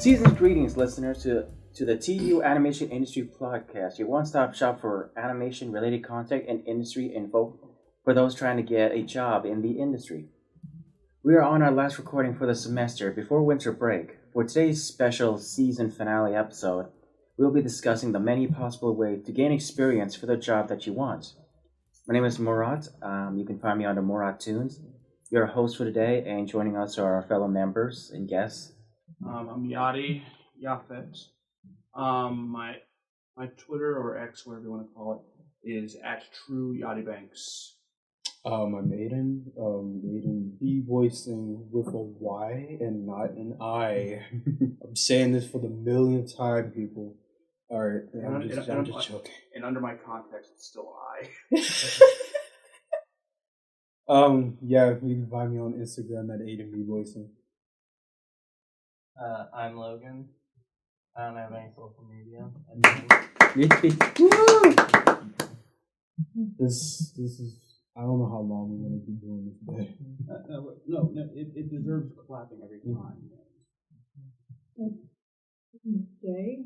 Season's greetings, listeners, to the TU Animation Industry Podcast, your one-stop shop for animation-related content and industry info for those trying to get a job in the industry. We are on our last recording for the semester before winter break. For today's special season finale episode, we'll be discussing the many possible ways to gain experience for the job that you want. My name is Murat. You can find me under Murattoons. Your host for today, and joining us are our fellow members and guests. I'm Yachty Yafet. My Twitter or X, whatever you want to call it, is at trueyattibanks. My maiden B voicing with a Y and not an I. I'm saying this for the millionth time, people. Alright, I'm just joking. And under my context, it's still I. Yeah, you can find me on Instagram at Aiden B voicing. I'm Logan. I don't have any social media. This is. I don't know how long we're going to be doing this, but It deserves clapping every time. Jay,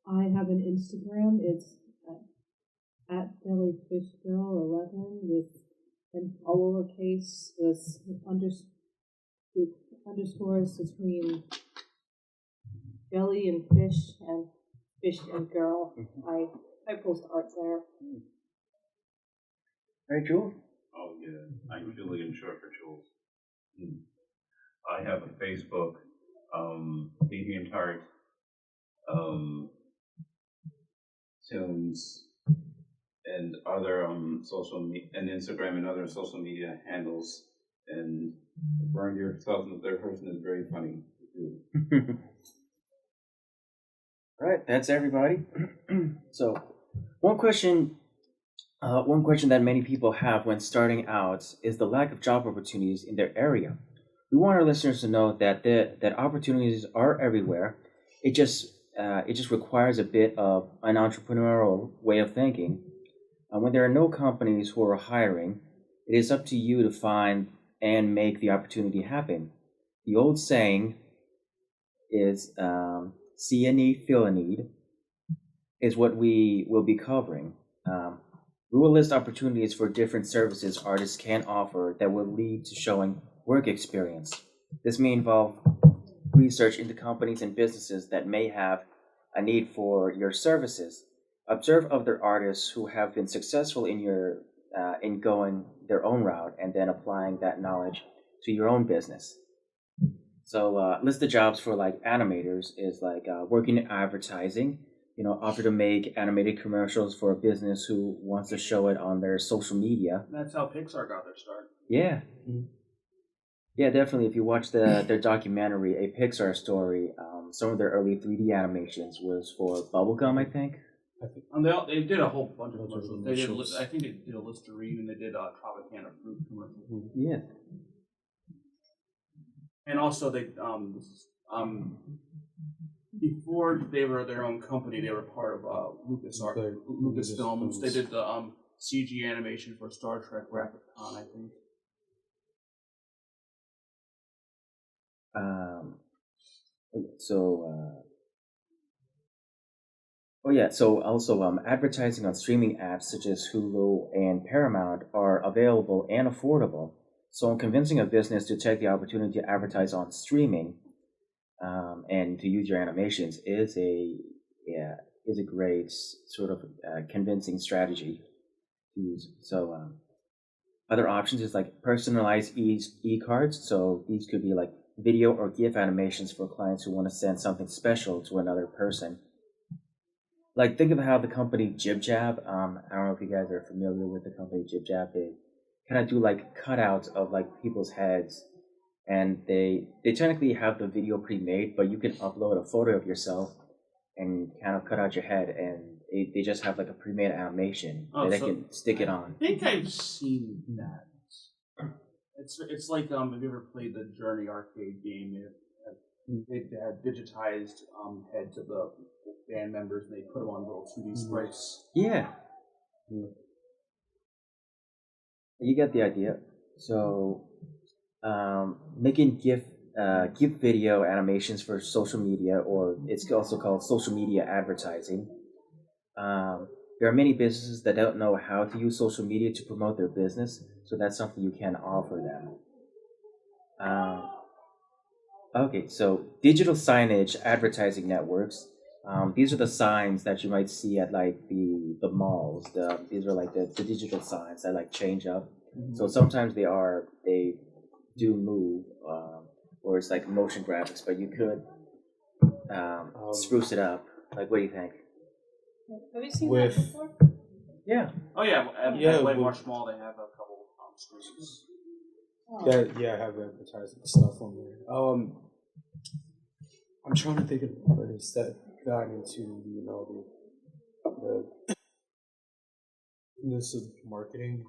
I have an Instagram. It's at jellyfishgirl11 with an all lowercase with underscores between jelly and fish and girl. I post art there. Right, Jules? Oh, yeah. I'm Julian, short for Jules. I have a Facebook, Deviantart, Tunes, and other and Instagram and other social media handles. And Burn yourself in the third person is very funny. All right, that's everybody. So, one question that many people have when starting out is the lack of job opportunities in their area. We want our listeners to know that that opportunities are everywhere. It just requires a bit of an entrepreneurial way of thinking. When there are no companies who are hiring, it is up to you to find and make the opportunity happen. The old saying is see a need, feel a need, is what we will be covering. We will list opportunities for different services artists can offer that will lead to showing work experience. This may involve research into companies and businesses that may have a need for your services. Observe other artists who have been successful in going their own route and then applying that knowledge to your own business. So list of jobs for like animators is like working in advertising. Offer to make animated commercials for a business who wants to show it on their social media. That's how Pixar got their start. Yeah. Yeah, definitely. If you watch their documentary, A Pixar Story, some of their early 3D animations was for bubblegum, I think. They did a whole bunch of commercials. I think they did a Listerine and they did a Tropicana fruit commercial. Yeah. And also they before they were their own company, they were part of Lucasfilms. They did the CG animation for Star Trek Wrath of Khan, I think. So also advertising on streaming apps such as Hulu and Paramount are available and affordable. So convincing a business to take the opportunity to advertise on streaming and to use your animations is a great sort of convincing strategy to use. So other options is like personalized e-cards. So these could be like video or GIF animations for clients who want to send something special to another person. Like think of how the company Jib Jab. I don't know if you guys are familiar with the company Jib Jab. They kind of do like cutouts of like people's heads. And they technically have the video pre-made, but you can upload a photo of yourself and kind of cut out your head, and they just have like a pre-made animation that they can stick it on. I think I've seen that. It's like have you ever played the Journey arcade game? They had digitized heads of the band members, and they put them on little 2D sprites. Yeah. You get the idea. So making give video animations for social media, or it's also called social media advertising. There are many businesses that don't know how to use social media to promote their business, so that's something you can offer them. Okay, so digital signage advertising networks. These are the signs that you might see at like the malls. These are like the digital signs that like change up. So sometimes they do move, or it's like motion graphics, but you could spruce it up. Like, what do you think? Have you seen With- that before? Yeah. Oh yeah, Yeah, at White with- Marsh Mall they have a couple screens. Oh. Yeah, I have advertising stuff on there. I'm trying to think of artists that got into the this of marketing.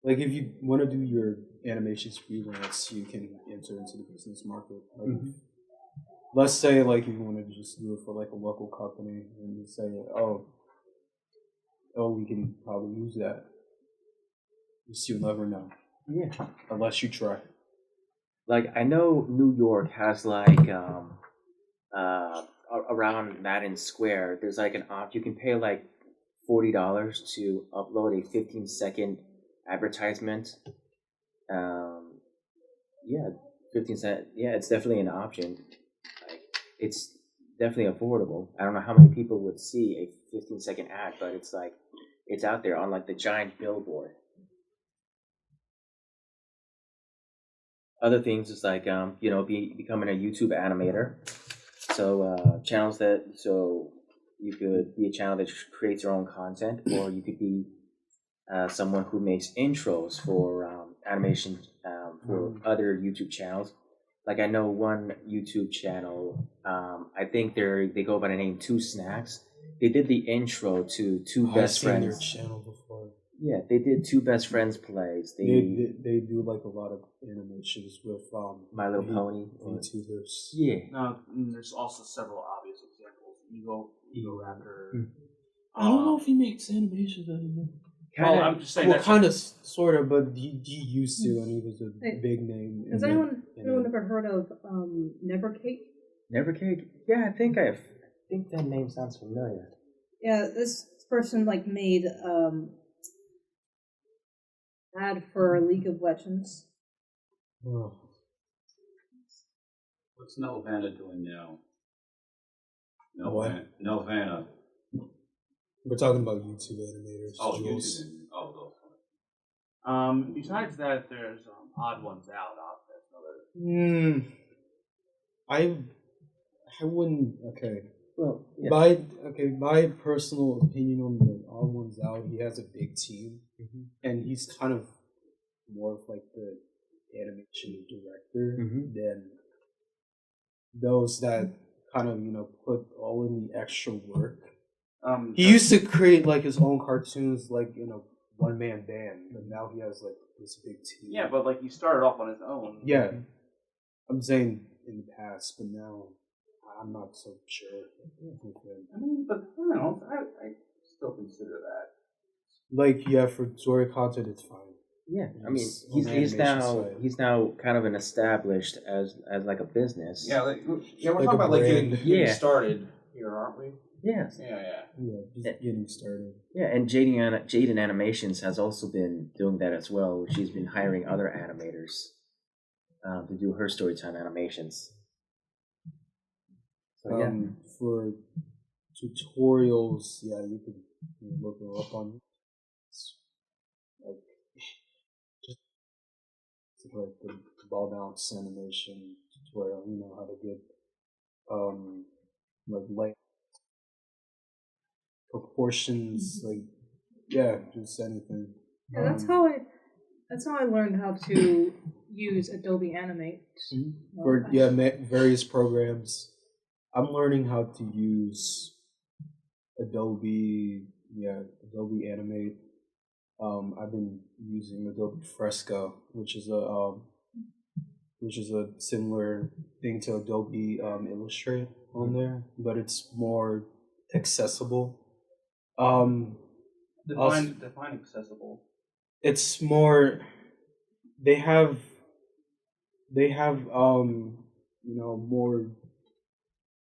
Like if you want to do your animations freelance, you can enter into the business market. Like, let's say like you want to just do it for like a local company, and you say, oh, we can probably use that. Just you'll never know. Yeah. Unless you try. Like, I know New York has like around Madison Square, there's like an you can pay like $40 to upload a 15-second advertisement. Yeah, 15 cent. Yeah, it's definitely an option. Like, it's definitely affordable. I don't know how many people would see a 15-second ad, but it's like it's out there on like the giant billboard. Other things is like becoming a YouTube animator. So so you could be a channel that creates your own content, or you could be someone who makes intros for animation for other YouTube channels. Like, I know one YouTube channel, I think they go by the name Two Snacks. They did the intro to Two Best I've seen Friends. their channel before. Yeah, they did Two Best Friends plays. They do like a lot of animations with My Little Pony. VTubers. Yeah. No, and there's also several obvious examples. Ego Raptor. I don't know if he makes animations anymore. Well, I'm just saying Well, that's kind of, sort of, but he used to, and he was a Hey, big name. Has anyone ever heard of Nevercake? Nevercake? Yeah, I think that name sounds familiar. Yeah, this person like made ad for League of Legends. Oh. What's Nelvana doing now? What? Nelvana. We're talking about YouTube animators. Oh, Jules. YouTube. Oh, Besides that, there's Odd Ones Out. That's another. I wouldn't. Okay. Well, yeah. My personal opinion on the Odd Ones Out, he has a big team, and he's kind of more of like the animation director than those that kind of put all in the extra work. He used to create like his own cartoons, like in a one-man band, but now he has like this big team. Yeah, but like he started off on his own. Yeah, I'm saying in the past, but now I'm not so sure with him. I mean, but I don't know. I still consider that. Like, yeah, for story content, it's fine. Yeah, I mean, He's on the animation he's now kind of an established as like a business. Yeah, we're Like talking a about like brand. getting started here, aren't we? Yes. Yeah. Yeah, just getting started. Yeah, and Jaden Animations has also been doing that as well. She's been hiring other animators to do her storytime animations. So yeah. For tutorials, yeah, you can look her up on like just like the ball bounce animation tutorial. You know how to get like light proportions, like just anything. Yeah, that's how I learned how to use Adobe Animate. For various programs. I'm learning how to use Adobe Animate. I've been using Adobe Fresco, which is a similar thing to Adobe Illustrate on there, but it's more accessible. Define accessible. It's more. They have they have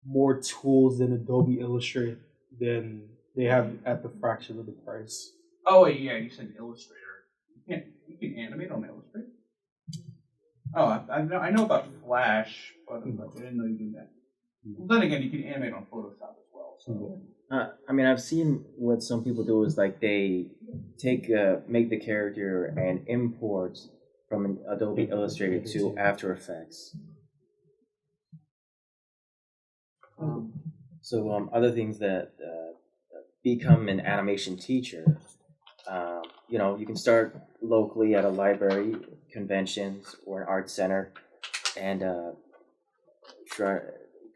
more tools than Adobe Illustrator than they have at the fraction of the price. Oh wait, yeah, you said Illustrator. You can animate on Illustrator. Oh, I know about Flash, but I didn't know you do that. Well, then again, you can animate on Photoshop as well. So I mean, I've seen what some people do is like they make the character and import from an Adobe Illustrator to After Effects. So other things that become an animation teacher, you can start locally at a library, conventions, or an art center, and try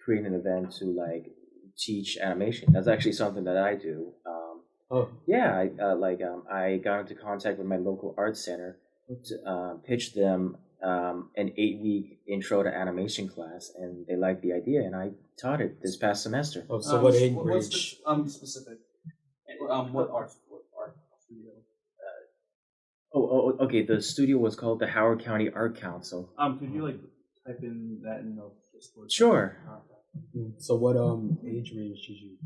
create an event to like teach animation. That's actually something that I do. Yeah, I got into contact with my local art center, to, pitched them an 8-week intro to animation class, and they liked the idea, and I taught it this past semester. Oh, so what age what's range? specific? What art studio? Okay. The studio was called the Howard County Art Council. Could you like type in that in the Discord? Sure. So what age range did you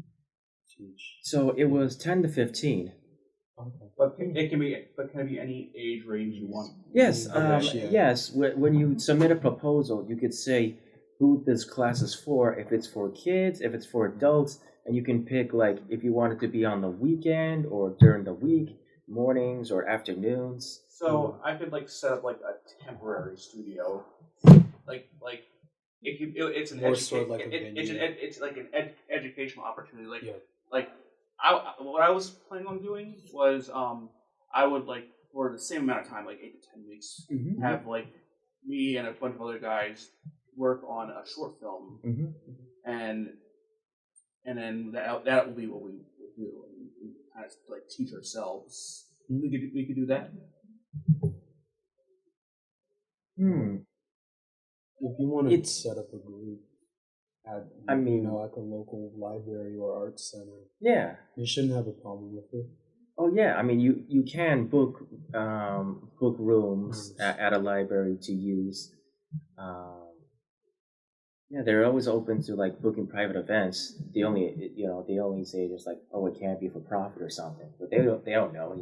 teach? So it was 10 to 15. Okay. But can it be any age range you want? Yes. Yeah. Yes. When you submit a proposal, you could say who this class is for. If it's for kids, if it's for adults, and you can pick like if you want it to be on the weekend or during the week, mornings or afternoons. So I could like set up like a temporary studio, like if you it's an More sort of like a it's like an educational opportunity. Yeah. Like what I was planning on doing was I would like for the same amount of time, like 8 to 10 weeks, have like me and a bunch of other guys work on a short film, and then that will be what we would do, and we kind of like teach ourselves. We could do that. If you want to set up a group at, like a local library or art center, yeah, you shouldn't have a problem with it. Oh yeah, I mean you can book rooms at a library to use. Yeah, they're always open to like booking private events. They only say just like, oh, it can't be for profit or something, but they don't know.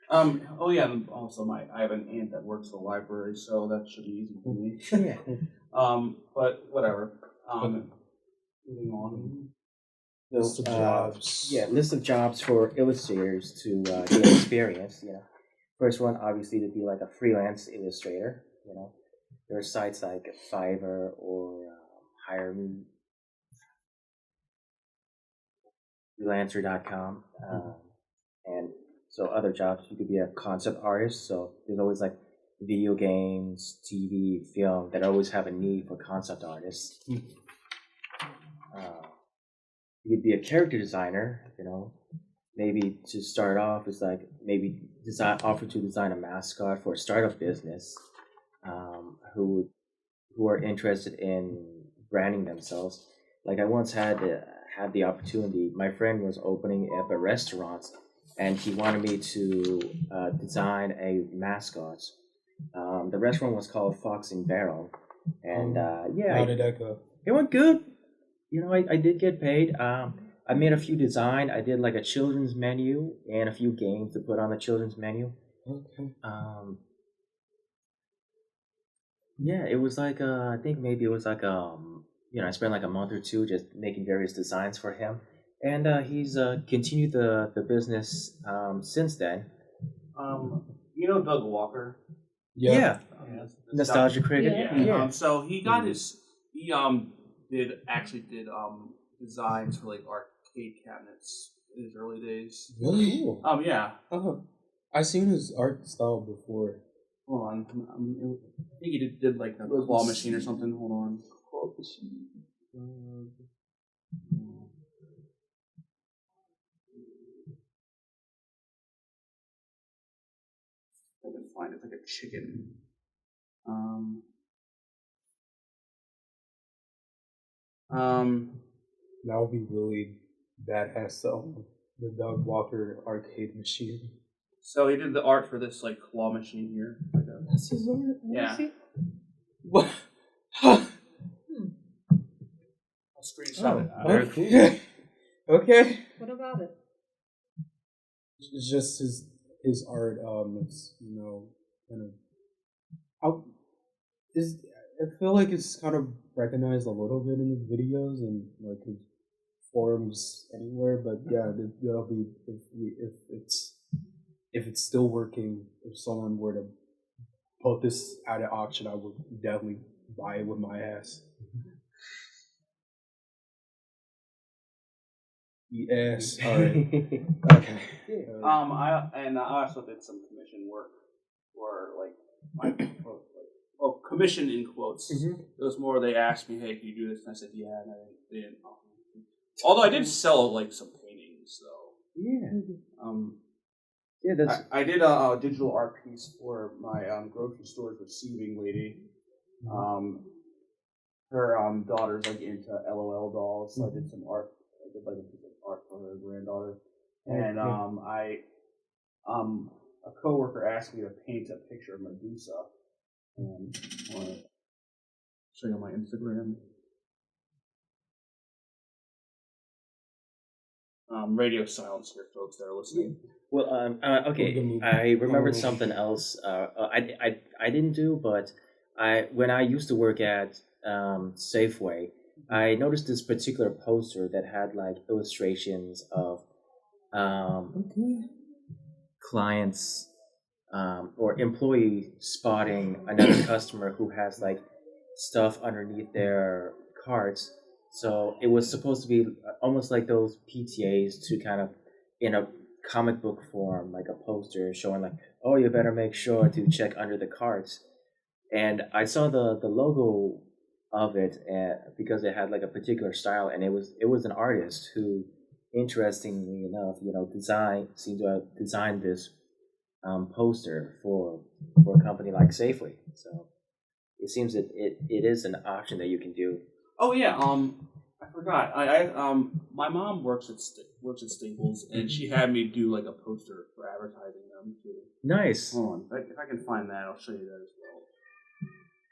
Oh yeah, and also I have an aunt that works at the library, so that should be easy for me. Yeah. But whatever. Moving on. List of jobs. Yeah, list of jobs for illustrators to gain experience. First one obviously to be like a freelance illustrator. There are sites like Fiverr or Hire Me, freelancer.com, and so other jobs. You could be a concept artist. So there's always like video games, TV, film that always have a need for concept artists. You could be a character designer. Maybe to start off is like maybe offer to design a mascot for a startup business, who are interested in branding themselves. Like I once had the opportunity. My friend was opening up a restaurant, and he wanted me to design a mascot. The restaurant was called Fox and Barrel, and how did that go? It went good. I did get paid. I made a few designs. I did like a children's menu and a few games to put on the children's menu. Okay. Yeah, it was like I think maybe it was like I spent like a month or two just making various designs for him, and he's continued the business since then. Doug Walker. Yeah. Nostalgia Critic. Yeah. So he got he did designs for like arcade cabinets in his early days. Really? Cool. Yeah. I've seen his art style before. Hold on. I think he did like a claw machine or something. Hold on. Claw machine. I can find it. It's like a chicken. That would be really badass though. The Doug Walker arcade machine. So he did the art for this like claw machine here. That's his art. Yeah. What? I'll screenshot it. Very cool. Okay. Okay. What about it? It's just his art. It's kind of. I feel like it's kind of recognized a little bit in his videos and like his forums anywhere. But yeah, that'll be if it's still working. If someone were to put this at an auction, I would definitely buy it with my ass. Yes. All right. Okay. I also did some commission work for like my commission in quotes. Mm-hmm. It was more they asked me, "Hey, can you do this?" And I said, "Yeah," and they didn't offer me. Although I did sell like some paintings, though. Yeah. Yeah, that's. I did a digital art piece for my grocery store's receiving lady. Her daughter's like into LOL dolls, so I did some art. I did like a piece of art for her granddaughter, and a coworker asked me to paint a picture of Medusa, and I want to show you on my Instagram. Radio silence here, folks that are listening. Well, okay. I remembered something else. I didn't do, but when I used to work at Safeway, I noticed this particular poster that had like illustrations of clients or employee spotting another customer who has like stuff underneath their carts. So it was supposed to be almost like those PTAs to kind of in a comic book form, like a poster showing like, oh, you better make sure to check under the carts. And I saw the logo of it because it had like a particular style, and it was an artist who, interestingly enough, seemed to have designed this poster for a company like Safeway. So it seems that it is an option that you can do. Oh yeah, I forgot. I my mom works at Staples, and she had me do like a poster for advertising them too. Nice. Hold on, if I can find that, I'll show you that as well.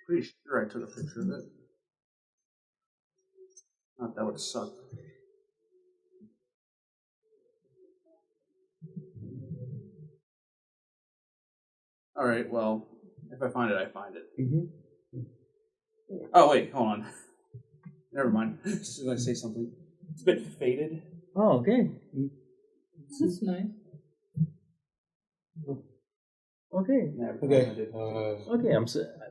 Pretty sure I took a picture of it. Not that would suck. All right, well, if I find it, I find it. Mm-hmm. Oh wait, hold on. Never mind. Should I say something? It's a bit faded. Oh, okay. That's nice. Okay. Okay.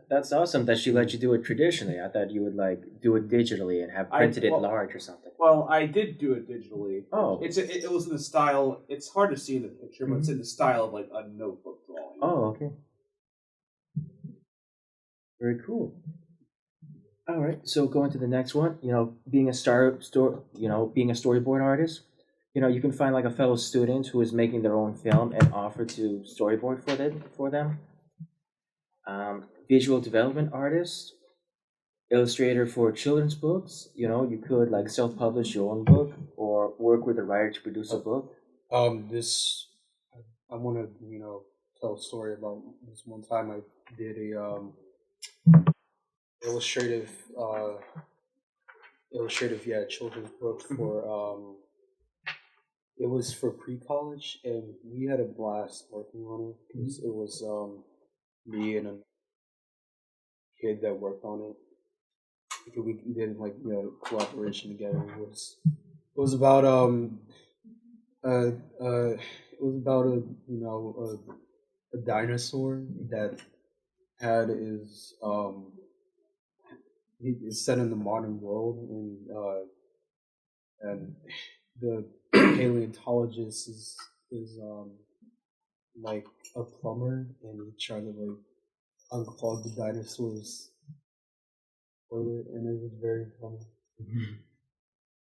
That's awesome that she let you do it traditionally. I thought you would like do it digitally and have printed it large or something. Well, I did do it digitally. Oh. It was in the style. It's hard to see in the picture, but it's in the style of like a notebook drawing. Oh, okay. Very cool. All right. So going to the next one. Being a being a storyboard artist. You can find like a fellow student who is making their own film and offer to storyboard for them. Visual development artist, illustrator for children's books. You could like self-publish your own book or work with a writer to produce a book. I want to tell a story about this one time I did a illustrative children's book for it was for pre-college, and we had a blast working on it because it was me and a kid that worked on it. Because we did like collaboration together. It was about a dinosaur that had his is set in the modern world, and the paleontologist is like a plumber, and he tried to like unclog the dinosaur's toilet, and it was very funny.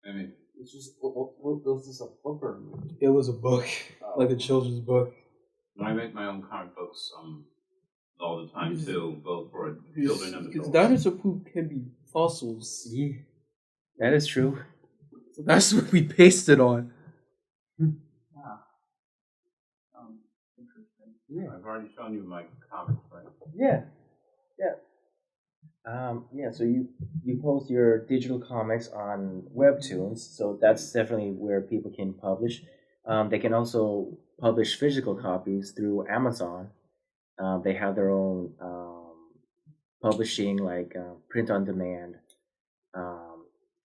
I mean, It's just what was this a book or? It was a book, like a children's book. I make my own comic books all the time too, both for children and Because adults. dinosaur poop can be fossils. Yeah, that is true. So that's what we pasted on. Interesting. Yeah. I've already shown you my comics, right? Yeah. Yeah, so you post your digital comics on webtoons, so that's definitely where people can publish. They can also publish physical copies through Amazon. They have their own publishing, like print on demand um,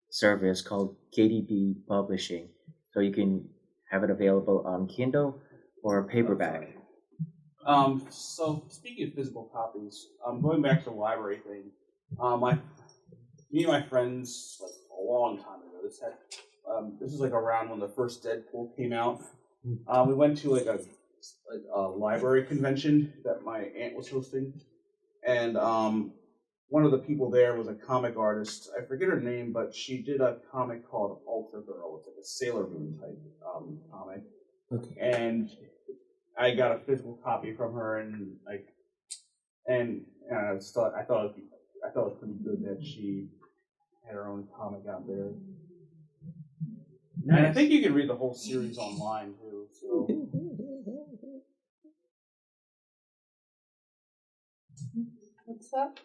service called KDP Publishing. So you can have it available on Kindle or paperback. So speaking of physical copies, going back to the library thing, me and my friends, like a long time ago, this is like around when the first Deadpool came out. We went to like a library convention that my aunt was hosting, and one of the people there was a comic artist. I forget her name, but she did a comic called Ultra Girl. It's like a Sailor Moon type comic. Okay. And I got a physical copy from her, and I thought it was pretty good that she had her own comic out there. Nice. And I think you can read the whole series online too. So. What's that?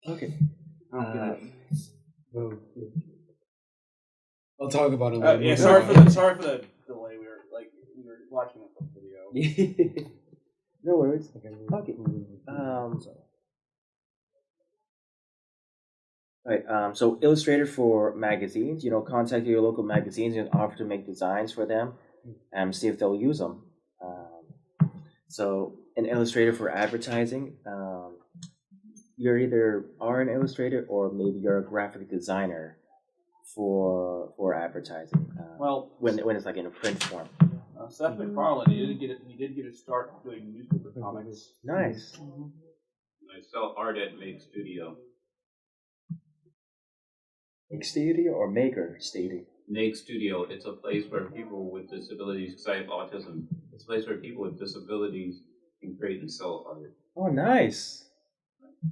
Okay. I'll talk about it later. Yeah, sorry for the delay. We were watching a video. No worries. Okay. Right. So Illustrator for magazines. Contact your local magazines and offer to make designs for them, and see if they'll use them. So an Illustrator for advertising. You either are an illustrator or maybe you're a graphic designer for advertising. Well, when it's like in a print form. Seth MacFarlane, he did get a start doing newspaper comics. Nice. I sell art at Make Studio. Make Studio or Maker Studio? Make Studio. It's a place where people with disabilities, because I have autism, it's a place where people with disabilities can create and sell art. Oh, nice. I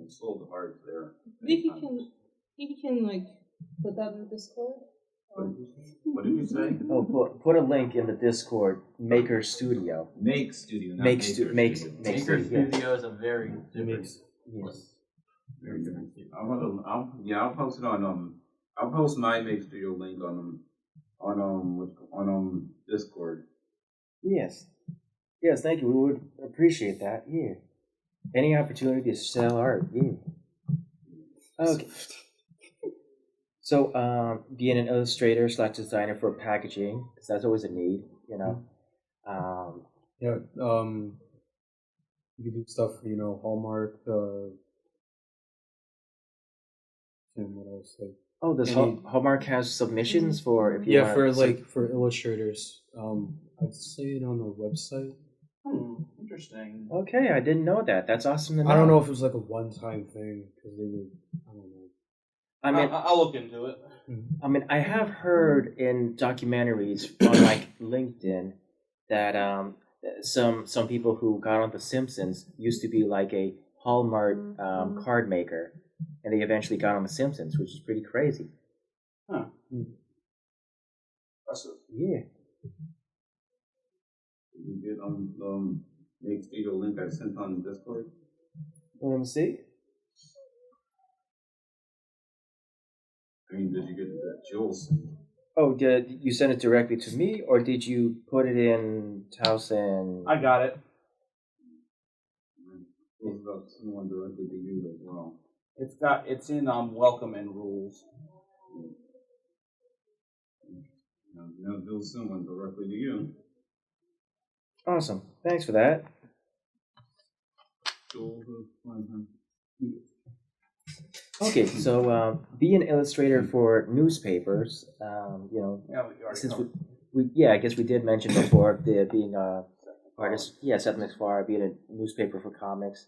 sold art there. Maybe you can like put that in the Discord. What did you say? Oh, put a link in the Discord. Maker Studio. Make Studio. Not Make Studio. Maker Studio is a very different. Yes. Very different. I'll post it on I'll post my Make Studio link on Discord. Yes. Yes, thank you. We would appreciate that. Yeah. Any opportunity to sell art. Yeah. Okay. So, being an illustrator / designer for packaging, because that's always a need, Yeah. You can do stuff for, Hallmark, and what else? does Hallmark has submissions for if you want for illustrators. I'd say it on their website. Interesting. Okay, I didn't know that. That's awesome to know. I don't know if it was like a one-time thing because they were. I don't know. I mean, I'll look into it. I mean, I have heard in documentaries on like LinkedIn that some people who got on The Simpsons used to be like a Hallmark card maker, and they eventually got on The Simpsons, which is pretty crazy. Huh. Impressive. Yeah. You get Make Studio link I sent on Discord. Let me see. I mean, did you get that Jules? Oh, did you send it directly to me, or did you put it in Towson? I got it. It was about someone directly to you as well. It's in welcome and rules. They'll send one directly to you. Awesome. Thanks for that. Okay, so be an illustrator for newspapers. Since I guess we did mention before being a artist. Yeah, Seth MacFarlane being a newspaper for comics.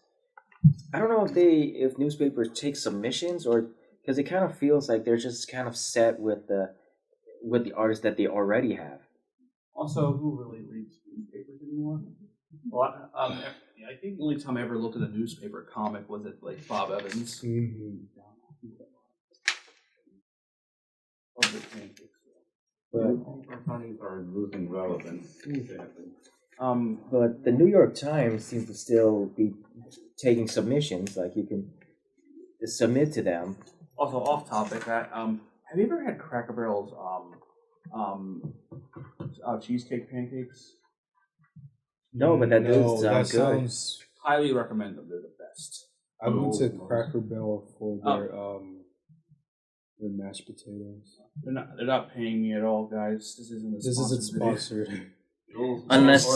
I don't know if newspapers take submissions or because it kind of feels like they're just kind of set with the artists that they already have. Also, who really reads newspapers anymore? Well, I think the only time I ever looked at a newspaper comic was at like Bob Evans. Mm-hmm. But comics are losing relevance. Exactly. But the New York Times seems to still be taking submissions. Like you can submit to them. Also off topic, have you ever had Cracker Barrel's cheesecake pancakes? No, but that No, does that sound good. sounds. Highly recommend them. They're the best. I went to Cracker Barrel for Oh. their mashed potatoes. They're not paying me at all, guys. This isn't a This isn't video. sponsored. Unless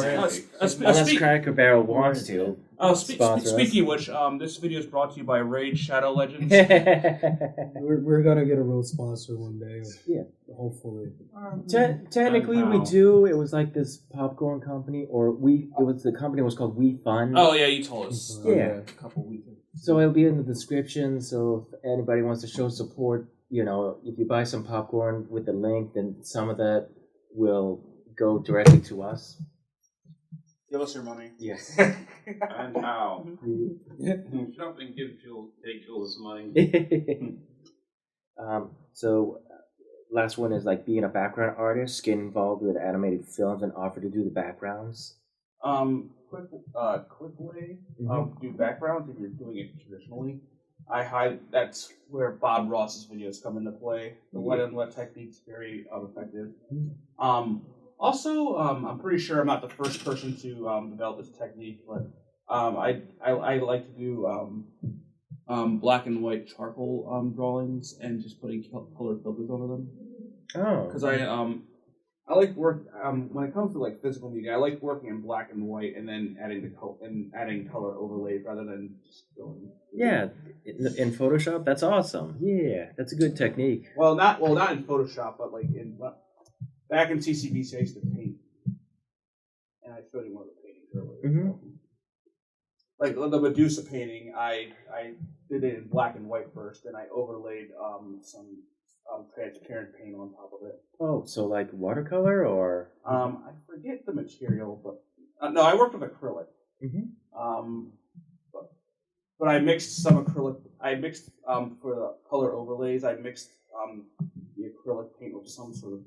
Cracker Barrel wants to. Sponsor us. Speaking of which, this video is brought to you by Raid Shadow Legends. We're gonna get a real sponsor one day. Yeah. Hopefully. Technically, we do. It was like this popcorn company, or the company was called We Fun. Oh yeah, you told us. Yeah. A couple weeks ago. So it'll be in the description. So if anybody wants to show support, if you buy some popcorn with the link, then some of that will go directly to us. Give us your money. Yes. And how? Shut up and take Jules' money. So last one is like being a background artist, get involved with animated films and offer to do the backgrounds. Quick way do backgrounds if you're doing it traditionally. That's where Bob Ross's videos come into play. The wet and wet technique's very effective. Also, I'm pretty sure I'm not the first person to develop this technique, but I like to do black and white charcoal drawings and just putting color filters over them. Oh. Because I like work when it comes to like physical media. I like working in black and white and then adding color overlays rather than just going. Yeah, in Photoshop, that's awesome. Yeah, that's a good technique. Well, not in Photoshop, but like back in CCBC, I used to paint, and I showed you one of the paintings earlier. Mm-hmm. Like the Medusa painting, I did it in black and white first, then I overlaid some transparent paint on top of it. Oh, so like watercolor or? I forget the material, but no, I worked with acrylic. Mm-hmm. But I mixed some acrylic. I mixed for the color overlays. I mixed the acrylic paint with some sort of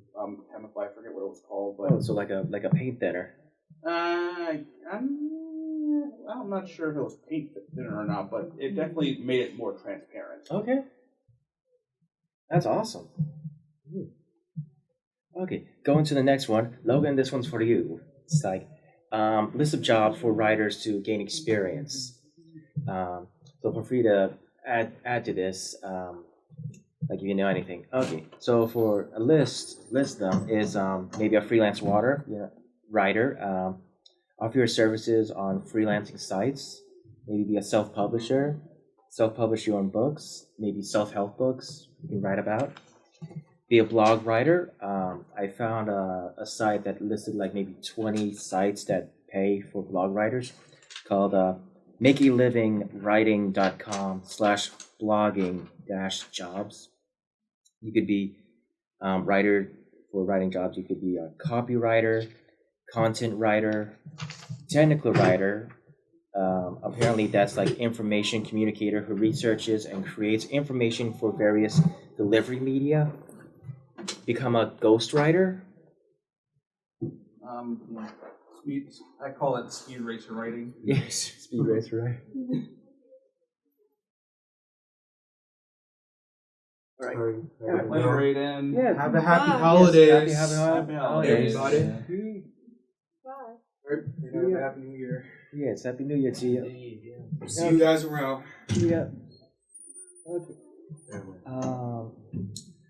chemical. I forget what it was called. But so like a paint thinner. I'm not sure if it was paint thinner or not, but it definitely made it more transparent. Okay. That's awesome. Okay, going to the next one. Logan, this one's for you. It's like list of jobs for writers to gain experience. So feel free to add to this, like if you know anything. Okay, so for a list them is maybe a freelance writer. Offer your services on freelancing sites. Maybe be a self-publisher. Self-publish your own books. Maybe self-help books you can write about. Be a blog writer. I found a site that listed like maybe 20 sites that pay for blog writers called makealivingwriting.com/blogging-jobs. You could be writer for writing jobs. You could be a copywriter, content writer, technical writer. Apparently that's like information communicator who researches and creates information for various delivery media. Become a ghostwriter. I call it speed racer writing. Yes, speed racer writing. All right. Right, and Have a happy Bye. holidays. Yes, happy holidays. Everybody. Bye. Have a happy New Year. Yes, happy New Year to you. See you guys around. Yeah. Okay.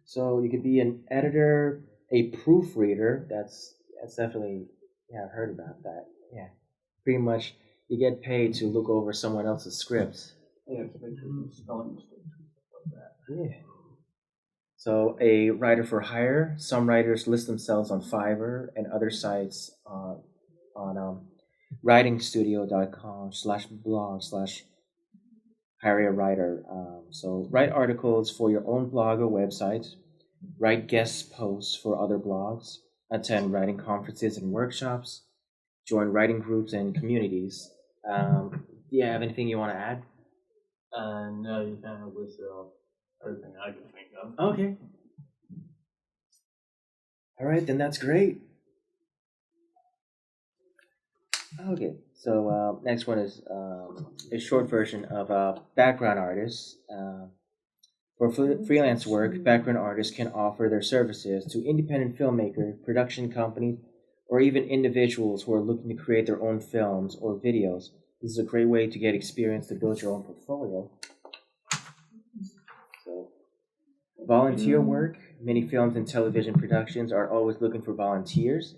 So you could be an editor, a proofreader. That's definitely, yeah, I've heard about that. Yeah. Pretty much you get paid to look over someone else's script. Yeah, to make sure there's spelling mistakes and stuff like that. Yeah. So a writer for hire. Some writers list themselves on Fiverr and other sites on writingstudio.com/blog/hire a writer. So write articles for your own blog or website. Write guest posts for other blogs. Attend writing conferences and workshops. Join writing groups and communities. Do you have anything you want to add? No, you kind of listed off everything I can think of. Okay. All right, then that's great. Okay, so next one is a short version of background artists. For freelance work, background artists can offer their services to independent filmmakers, production companies, or even individuals who are looking to create their own films or videos. This is a great way to get experience to build your own portfolio. So, volunteer work. Many films and television productions are always looking for volunteers.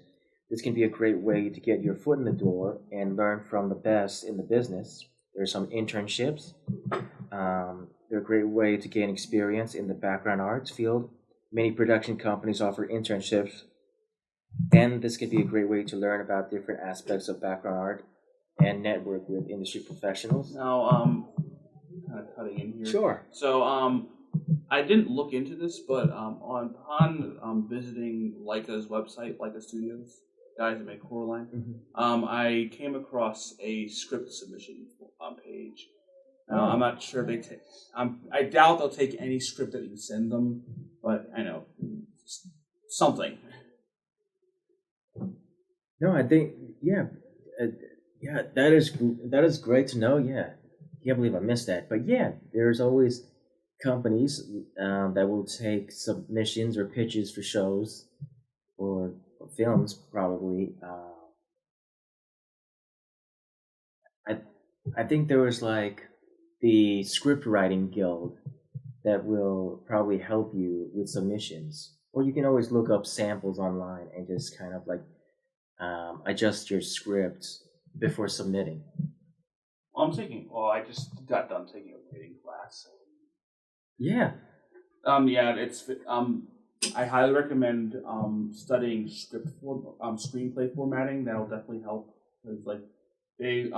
This can be a great way to get your foot in the door and learn from the best in the business. There are some internships. They're a great way to gain experience in the background arts field. Many production companies offer internships, and this can be a great way to learn about different aspects of background art and network with industry professionals. Now, kind of cutting in here. Sure. So, I didn't look into this, but upon visiting Leica's website, Leica Studios, guys that make Coraline, I came across a script submission page. I'm not sure they take. I doubt they'll take any script that you send them, but I know something. No, I think that is great to know. Yeah, can't believe I missed that. But yeah, there's always companies that will take submissions or pitches for shows or films, probably. I think there was like the script writing guild that will probably help you with submissions, or you can always look up samples online and just kind of like adjust your script before submitting. I just got done taking a writing class. Yeah. It's I highly recommend studying screenplay formatting. That'll definitely help. It's like they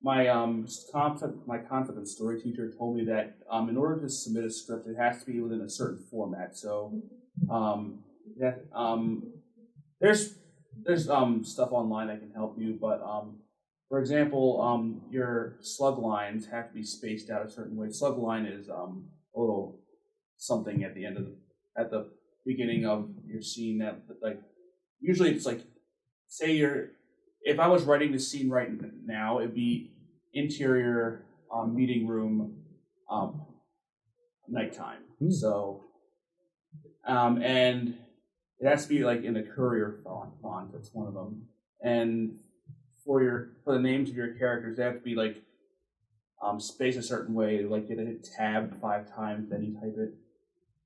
my confidence story teacher told me that in order to submit a script, it has to be within a certain format. So there's stuff online that can help you, but for example, your slug lines have to be spaced out a certain way. Slug line is a little something at the beginning of your scene that like usually it's like if I was writing the scene right now, it'd be interior meeting room nighttime. So and it has to be like in the Courier font. That's one of them. And for the names of your characters, they have to be like spaced a certain way. Like you hit tab 5 times, then you type it.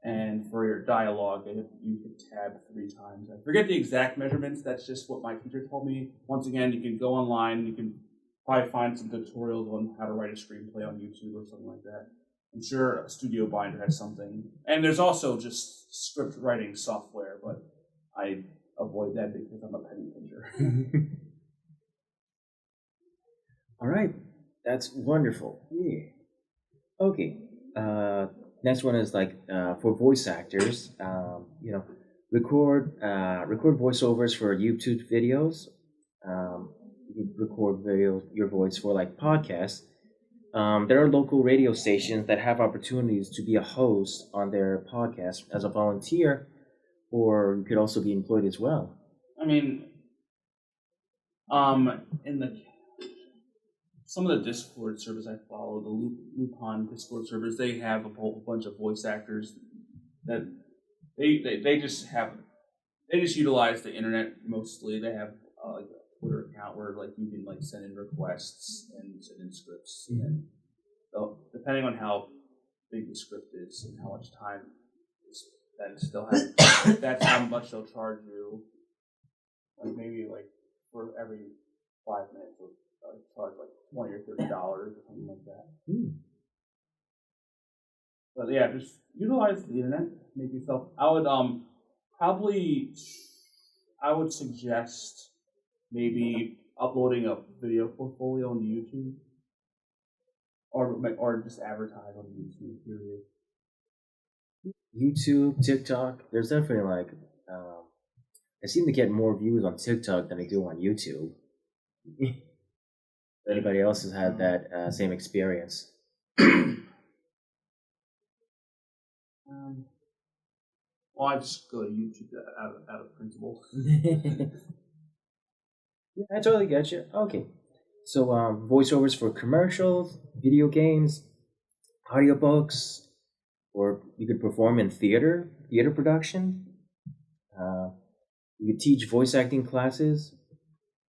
And for your dialogue, you hit tab 3 times. I forget the exact measurements. That's just what my teacher told me. Once again, you can go online. You can probably find some tutorials on how to write a screenplay on YouTube or something like that. I'm sure Studio Binder has something. And there's also just script writing software, but I avoid that because I'm a penny pincher. All right, that's wonderful. Yeah. Okay. Next one is like for voice actors. Record voiceovers for YouTube videos. You can record your voice for like podcasts. There are local radio stations that have opportunities to be a host on their podcast as a volunteer, or you could also be employed as well. I mean, in some of the Discord servers I follow, the Lupin Discord servers, they have a whole bunch of voice actors that they just utilize the internet mostly. They have like a Twitter account where like you can like send in requests and send in scripts, and depending on how big the script is and how much time is spent, that's how much they'll charge you. Like maybe like for every 5 minutes, they'll charge like $20 or $30 or something like that. But yeah, just utilize the internet. Make yourself. I would suggest maybe uploading a video portfolio on YouTube, or just advertise on YouTube. Period. YouTube, TikTok. There's definitely like I seem to get more views on TikTok than I do on YouTube. Anybody else has had that same experience? Well, I just go to YouTube out of principle. Yeah, I totally get you. Okay. So voiceovers for commercials, video games, audiobooks, or you could perform in theater production. Uh, you could teach voice acting classes,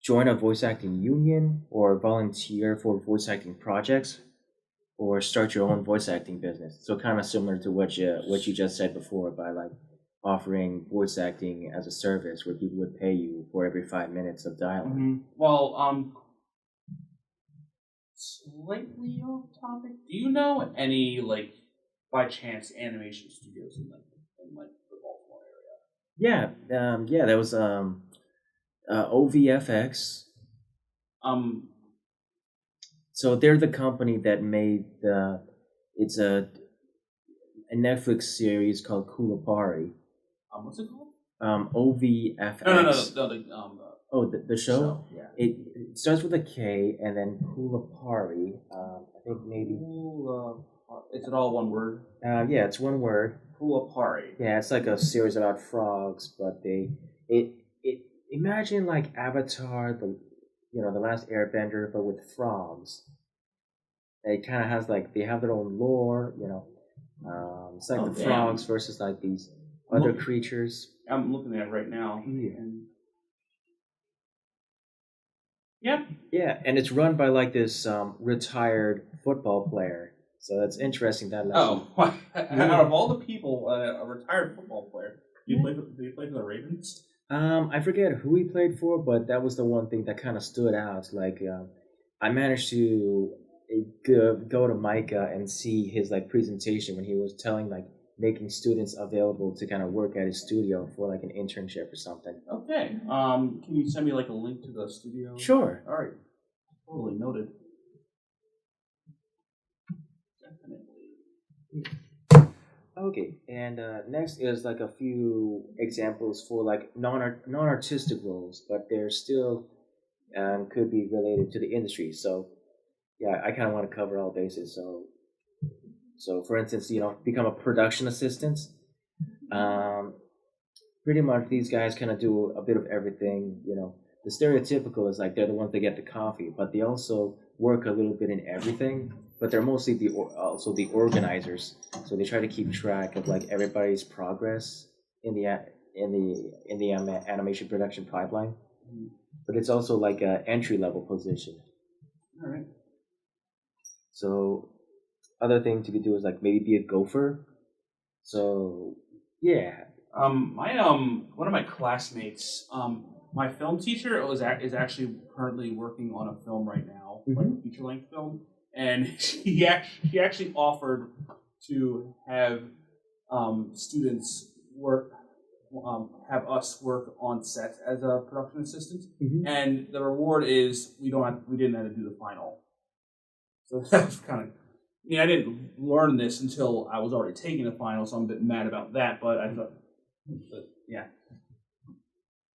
join a voice acting union, or volunteer for voice acting projects, or start your own voice acting business. So kind of similar to what you just said before by like offering voice acting as a service where people would pay you for every 5 minutes of dialogue. Well, slightly off topic. Do you know any like by chance animation studios in the Baltimore Yeah, that was OVFX. area? So they're the company that made it's a Netflix series called Kulapari. What's it called? OVFX. No, The show? Yeah. It starts with a K and then Kulapari. I think maybe. Is it all one word? Yeah, it's one word. Kulapari. Yeah, it's like a series about frogs, but it imagine like Avatar, the last Airbender, but with frogs. It kind of has like they have their own lore, It's like the frogs versus like these other creatures. I'm looking at it right now. Yeah. Yep. Yeah, and it's run by like this retired football player. So that's interesting. That out of all the people, a retired football player. Do you play for the Ravens? I forget who he played for, but that was the one thing that kind of stood out. Like, I managed to go to Micah and see his like presentation when he was telling like making students available to kind of work at his studio for like an internship or something. Okay. Can you send me like a link to the studio? Sure. All right. Totally noted. Okay, and next is like a few examples for like non-artistic roles, but they're still could be related to the industry. So yeah, I kind of want to cover all bases. So for instance, become a production assistant. Pretty much these guys kind of do a bit of everything. The stereotypical is like they're the ones that get the coffee, but they also work a little bit in everything. But they're mostly also the organizers. So they try to keep track of like everybody's progress in the animation production pipeline. But it's also like an entry level position. All right. So other things you could do is like maybe be a gopher. So yeah. One of my classmates, my film teacher is actually currently working on a film right now, like a feature length film, and she actually offered to have students have us work on set as a production assistant, and the reward is we didn't have to do the final. So that was kind of. I didn't learn this until I was already taking the final, so I'm a bit mad about that. But I thought. But, yeah.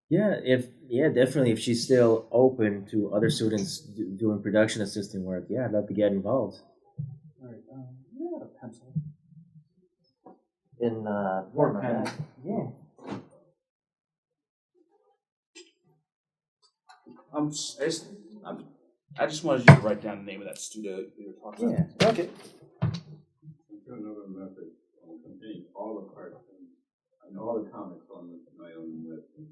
Yeah, definitely. If she's still open to other students doing production assistant work, yeah, I'd love to get involved. All right. You got a pencil. In or pen. Yeah. I just wanted you to write down the name of that studio we were talking about. Yeah. Okay. Another method of containing all the cartoons and all the comics on my own webtoon.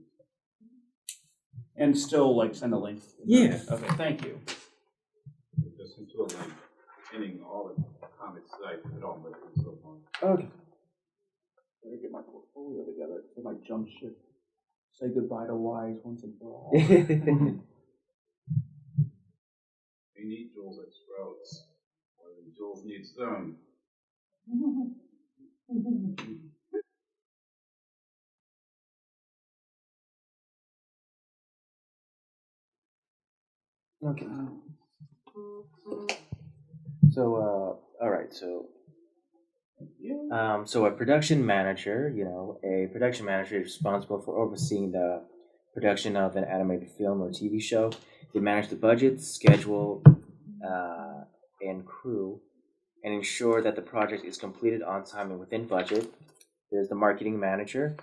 And still, send a link. Yeah. Okay, thank you. Just into a link containing all the comics that I put on webtoon so far. Okay. Let me get my portfolio together. I might jump ship. Say goodbye to Wise once and for all. We need Jules at Sprouts. Or Jules needs them. Okay. So, all right. So a production manager, a production manager is responsible for overseeing the production of an animated film or TV show. They manage the budget, schedule, and crew, and ensure that the project is completed on time and within budget. There's the marketing manager.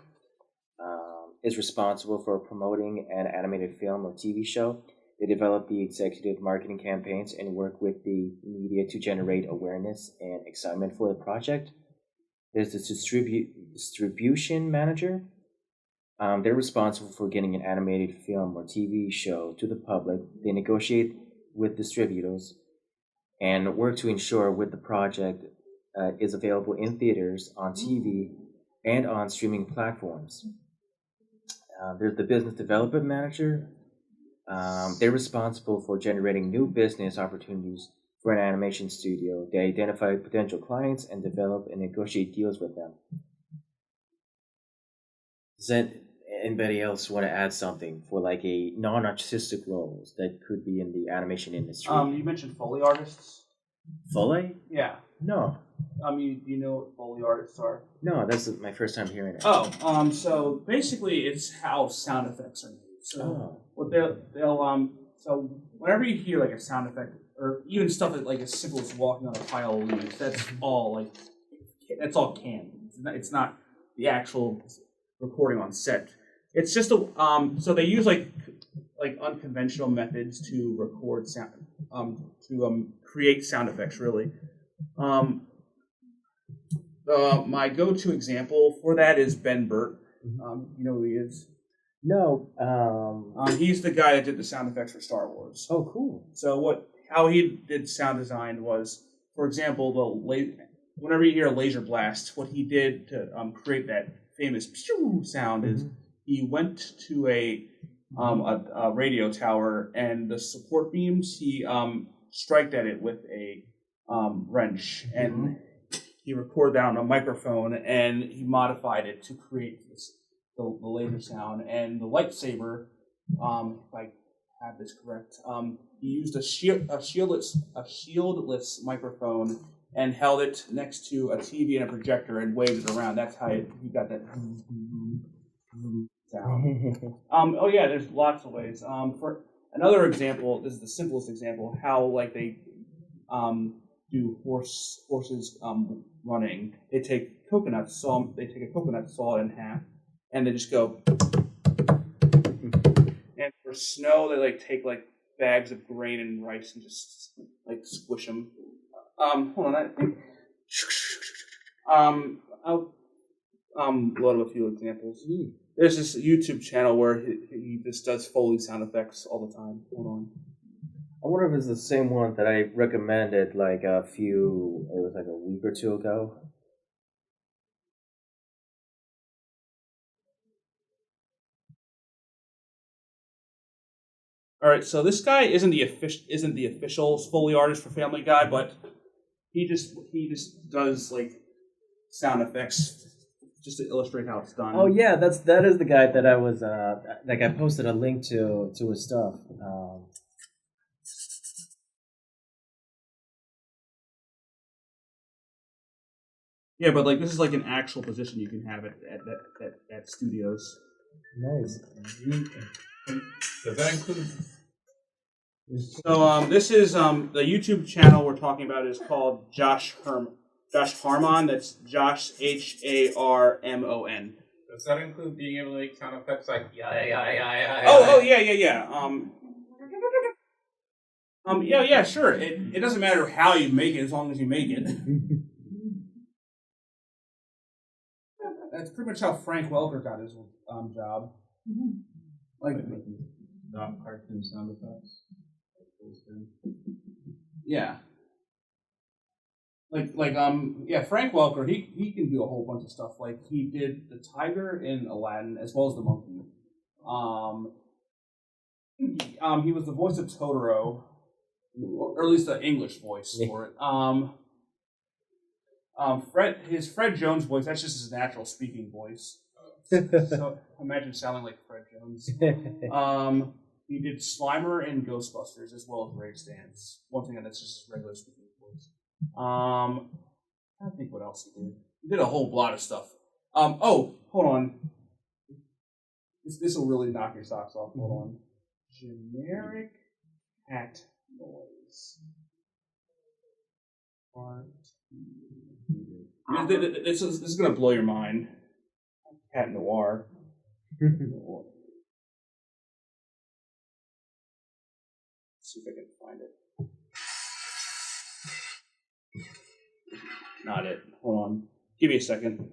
is responsible for promoting an animated film or TV show. They develop the executive marketing campaigns and work with the media to generate awareness and excitement for the project. There's the distribution manager. They're responsible for getting an animated film or TV show to the public. They negotiate with distributors and work to ensure with the project is available in theaters, on TV, and on streaming platforms. There's the business development manager. They're responsible for generating new business opportunities for an animation studio. They identify potential clients and develop and negotiate deals with them. Does anybody else want to add something for like a non-artistic roles that could be in the animation industry? You mentioned Foley artists. Foley? Yeah. No. You know what Foley artists are? No, that's my first time hearing it. Oh, so basically it's how sound effects are made. So what they'll so whenever you hear like a sound effect or even stuff that like as simple as walking on a pile of leaves, that's all canned. It's not the actual recording on set. It's just so they use like unconventional methods to record sound to create sound effects really. My go-to example for that is Ben Burt. You know who he is? No. He's the guy that did the sound effects for Star Wars. Oh, cool. So how he did sound design was, for example, whenever you hear a laser blast, what he did to create that famous pew sound is he went to a radio tower and the support beams he striked at it with a wrench and he recorded that on a microphone and he modified it to create the laser sound and the lightsaber. If I have this correct, he used a shieldless microphone and held it next to a TV and a projector and waved it around. That's how he got that sound. Oh yeah, there's lots of ways. For another example, this is the simplest example, how like they do horses running. They take a coconut, saw it in half, and they just go. And for snow, they like take like bags of grain and rice and just like squish them. Hold on, I think. I'll load up a few examples. There's this YouTube channel where he just does Foley sound effects all the time. Hold on. I wonder if it's the same one that I recommended it was like a week or two ago. All right, so this guy isn't the official Foley artist for Family Guy, but he just does like sound effects just to illustrate how it's done. Oh yeah, that is the guy that I was like I posted a link to his stuff. Yeah, but like this is like an actual position you can have at studios. Nice. Does that include? So this is the YouTube channel we're talking about is called Josh Harmon. That's Josh Harmon. Does that include being able to make sound effects like yeah? Oh yeah. Yeah, sure. It doesn't matter how you make it as long as you make it. That's pretty much how Frank Welker got his job. Like cartoon sound effects. Yeah. Frank Welker, he can do a whole bunch of stuff. Like he did the tiger in Aladdin as well as the monkey. He was the voice of Totoro, or at least the English voice for it. Fred Jones voice, that's just his natural speaking voice. So imagine sounding like Fred Jones. He did Slimer in Ghostbusters as well as Ray Stantz. Once again, that's just his regular speaking voice. I think what else he did. He did a whole lot of stuff. Hold on. This will really knock your socks off. Hold on. Generic cat noise. This is going to blow your mind. Cat noir. See if I can find it. Not it. Hold on. Give me a second.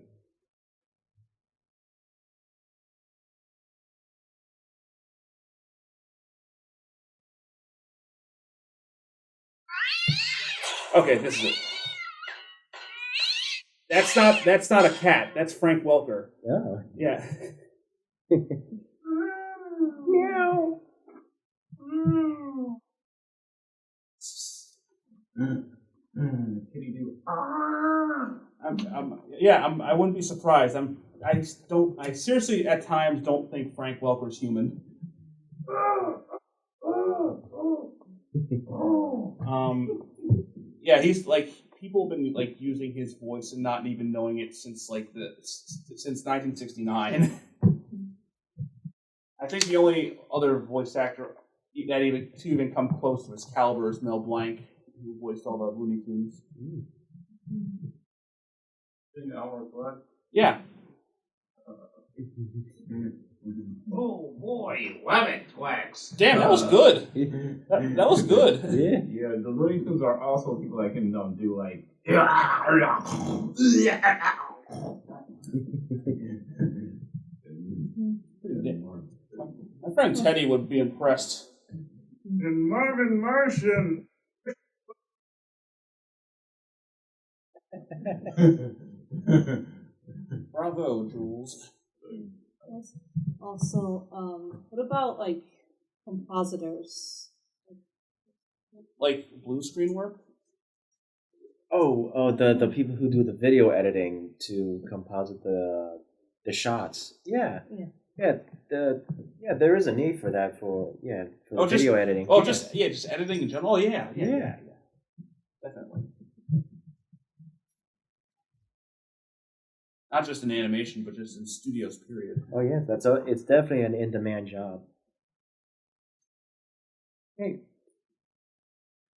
Okay, this is it. That's not a cat. That's Frank Welker. Oh. Yeah. Meow. Kitty do. I wouldn't be surprised. I seriously at times don't think Frank Welker's human. Yeah, he's like people have been like using his voice and not even knowing it since since 1969. I think the only other voice actor that even come close to his caliber is Mel Blanc, who voiced all the Looney Tunes. Yeah. Oh boy, Wabbit wax. Damn, that was good. That was good. Yeah. Yeah, the Looney Tunes are also people that can do like. My friend Teddy would be impressed. And Marvin Martian. Bravo, Jules. Also, what about like compositors? Like blue screen work? Oh, the people who do the video editing to composite the shots. Yeah. There is a need for that for video editing. Oh, just editing in general. Yeah. Definitely. Not just in animation, but just in studios. Period. Oh yeah, it's definitely an in-demand job. Hey.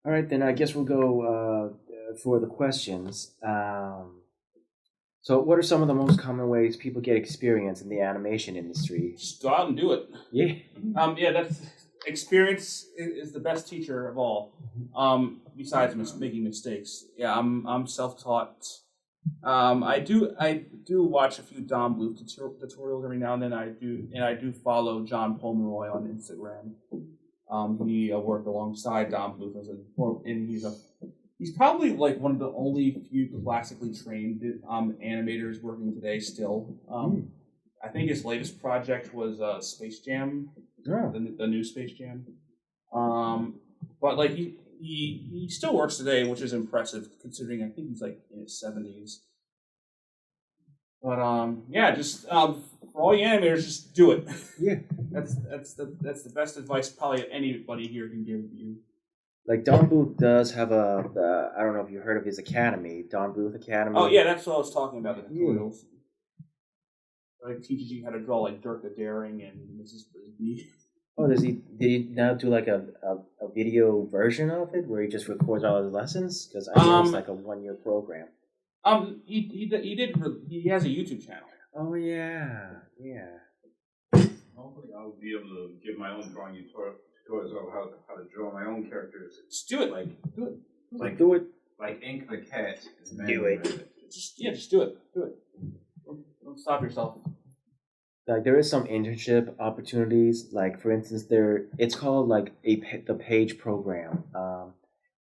All right, then I guess we'll go for the questions. So, what are some of the most common ways people get experience in the animation industry? Just go out and do it. Yeah. That's experience is the best teacher of all. Besides making mistakes. Yeah, I'm self-taught. I do watch a few Don Bluth tutorials every now and then. I do follow John Pomeroy on Instagram. He worked alongside Don Bluth and he's probably like one of the only few classically trained animators working today still. I think his latest project was Space Jam, the new Space Jam. But like he still works today, which is impressive considering I think he's like in his 70s. But just for all you animators, just do it. Yeah. That's the best advice probably anybody here can give you. Like Don Bluth does have I don't know if you heard of his academy, Don Bluth Academy. Oh yeah, that's what I was talking about, the tutorials. Yeah. It teaches you how to draw like Dirk the Daring and Mrs. Frisbee. Oh, did he now do like a video version of it where he just records all his lessons? Because I know it's like a 1-year program. He has a YouTube channel. Oh yeah. Hopefully, I'll be able to give my own drawing tutorials on how to draw my own characters. Just do it. Do it. Like Ink the Cat. Do it. Just do it. Do it. Don't stop yourself. Like there is some internship opportunities. Like for instance, it's called like the Page program.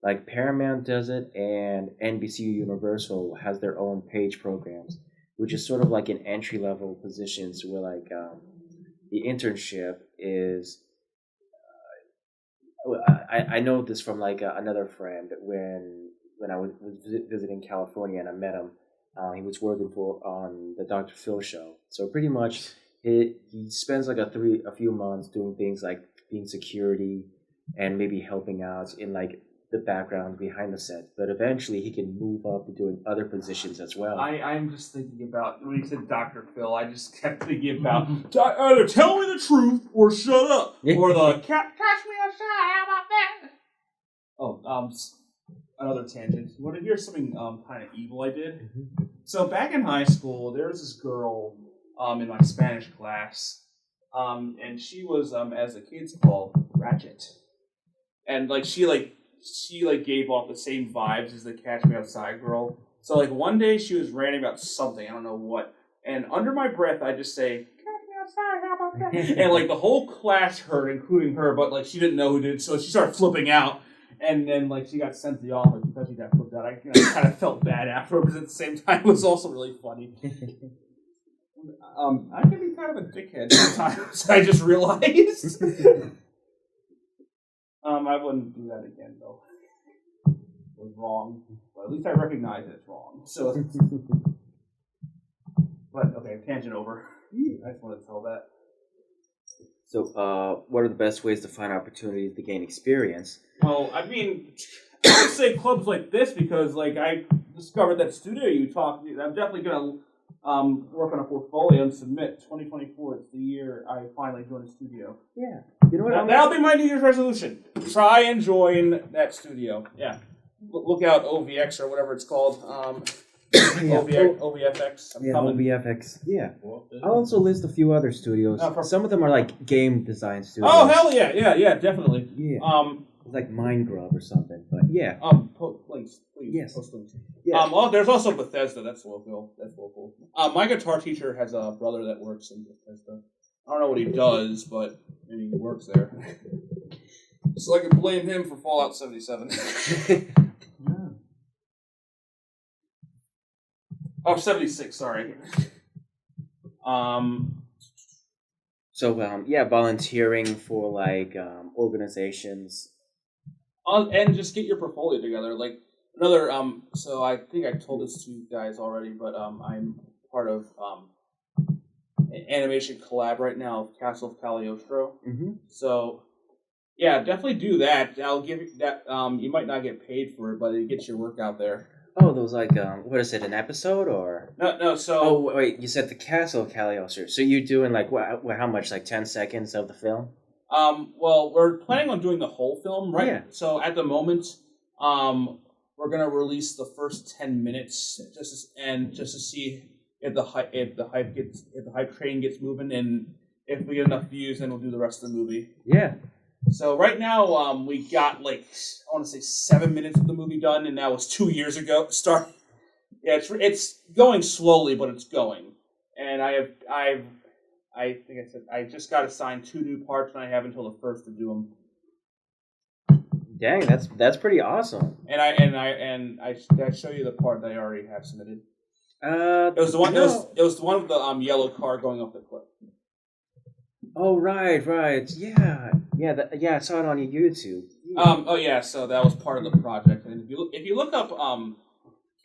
Like Paramount does it, and NBC Universal has their own Page programs, which is sort of like an entry level positions where like the internship is. I know this from like another friend when I was visiting California and I met him. He was working on the Dr. Phil show. So pretty much he spends like a few months doing things like being security and maybe helping out in like the background behind the set. But eventually he can move up to doing other positions as well. I'm just thinking about when you said Dr. Phil, I just kept thinking about either tell me the truth or shut up. Or the catch me outside, how about that? Oh, another tangent. You want to hear something kind of evil I did? Mm-hmm. So back in high school, there was this girl in my Spanish class. and she was as the kids call ratchet, and she gave off the same vibes as the Catch Me Outside girl. So like one day she was ranting about something, I don't know what, and under my breath I just say, "Catch me outside, how about that?" And like the whole class heard, including her, but like she didn't know who did, so she started flipping out. And then, like, she got sent to the office because she got flipped out. I kind of felt bad afterwards, but at the same time, it was also really funny. I can be kind of a dickhead sometimes, I just realized. I wouldn't do that again, though. It was wrong. Well, at least I recognize it's wrong. So, but, okay, tangent over. I just wanted to tell that. So, what are the best ways to find opportunities to gain experience? Well, I mean, I would say clubs like this because, like, I discovered that studio you talked. I'm definitely gonna work on a portfolio and submit. 2024 is the year I finally join a studio. Yeah, you know what? That'll be my New Year's resolution. Try and join that studio. Yeah, look out OVX or whatever it's called. OVFX. I'm coming. OVFX. Yeah. I'll also list a few other studios. Some of them are like game design studios. Oh hell yeah, definitely. Yeah. It's like Mindgrub or something, but yeah. Links, please. Yes. Post links. Yeah. Well, there's also Bethesda. That's local. My guitar teacher has a brother that works in Bethesda. I don't know what he does, but maybe he works there. So I can blame him for Fallout 77. Oh, 76, sorry. So, yeah, volunteering for, like, organizations. And just get your portfolio together. Like, another, so I think I told this to you guys already, but I'm part of an animation collab right now, Castle of Cagliostro. Mm-hmm. So, yeah, definitely do that. I'll give you that, you might not get paid for it, but it gets your work out there. Oh, those like what is it? An episode or? No. So. Oh wait, you said the Castle of Cagliostro. So you're doing like what? How much? Like 10 seconds of the film? Well, we're planning on doing the whole film, right? Yeah. So at the moment, we're gonna release the first 10 minutes just to see if the hype train gets moving, and if we get enough views, then we'll do the rest of the movie. Yeah. So right now, we got like I want to say 7 minutes of the movie done, and that was 2 years ago. Yeah, it's going slowly, but it's going. And I think I said I just got assigned 2 new parts, and I have until the 1st to do them. Dang, that's pretty awesome. And I show you the part that I already have submitted. It was the one. No. It was the one with the yellow car going off the cliff. Oh right, yeah. I saw it on your YouTube. Oh yeah, so that was part of the project. And if you look up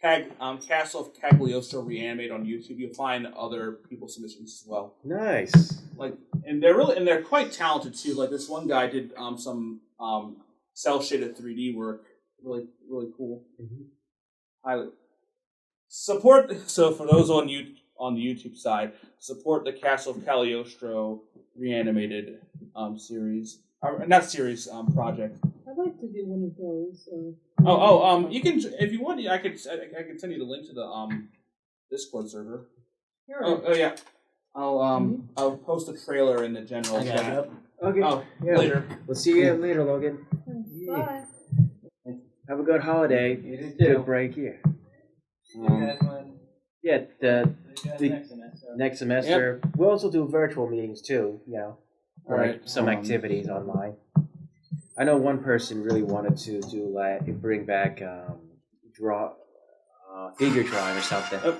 Castle of Cagliostro Reanimate on YouTube, you'll find other people's submissions as well. Nice. Like, and they're quite talented too. Like this one guy did some cell shaded 3D work, really cool. Mm-hmm. Highly support. So for those on the YouTube side, support the Castle of Cagliostro Reanimated series. Not series, project. I'd like to do one of those. You can, if you want, I could send you the link to the Discord server. Sure. Oh yeah. I'll post a trailer in the general chat. Okay. Oh, yeah. Later. We'll see you later, Logan. Bye. Have a good holiday. You do too. Good break here. You guys want? Yeah, the next semester. Next semester. Yep. We'll also do virtual meetings too. You know, or right. Some activities online. I know one person really wanted to do bring back figure drawing or something. I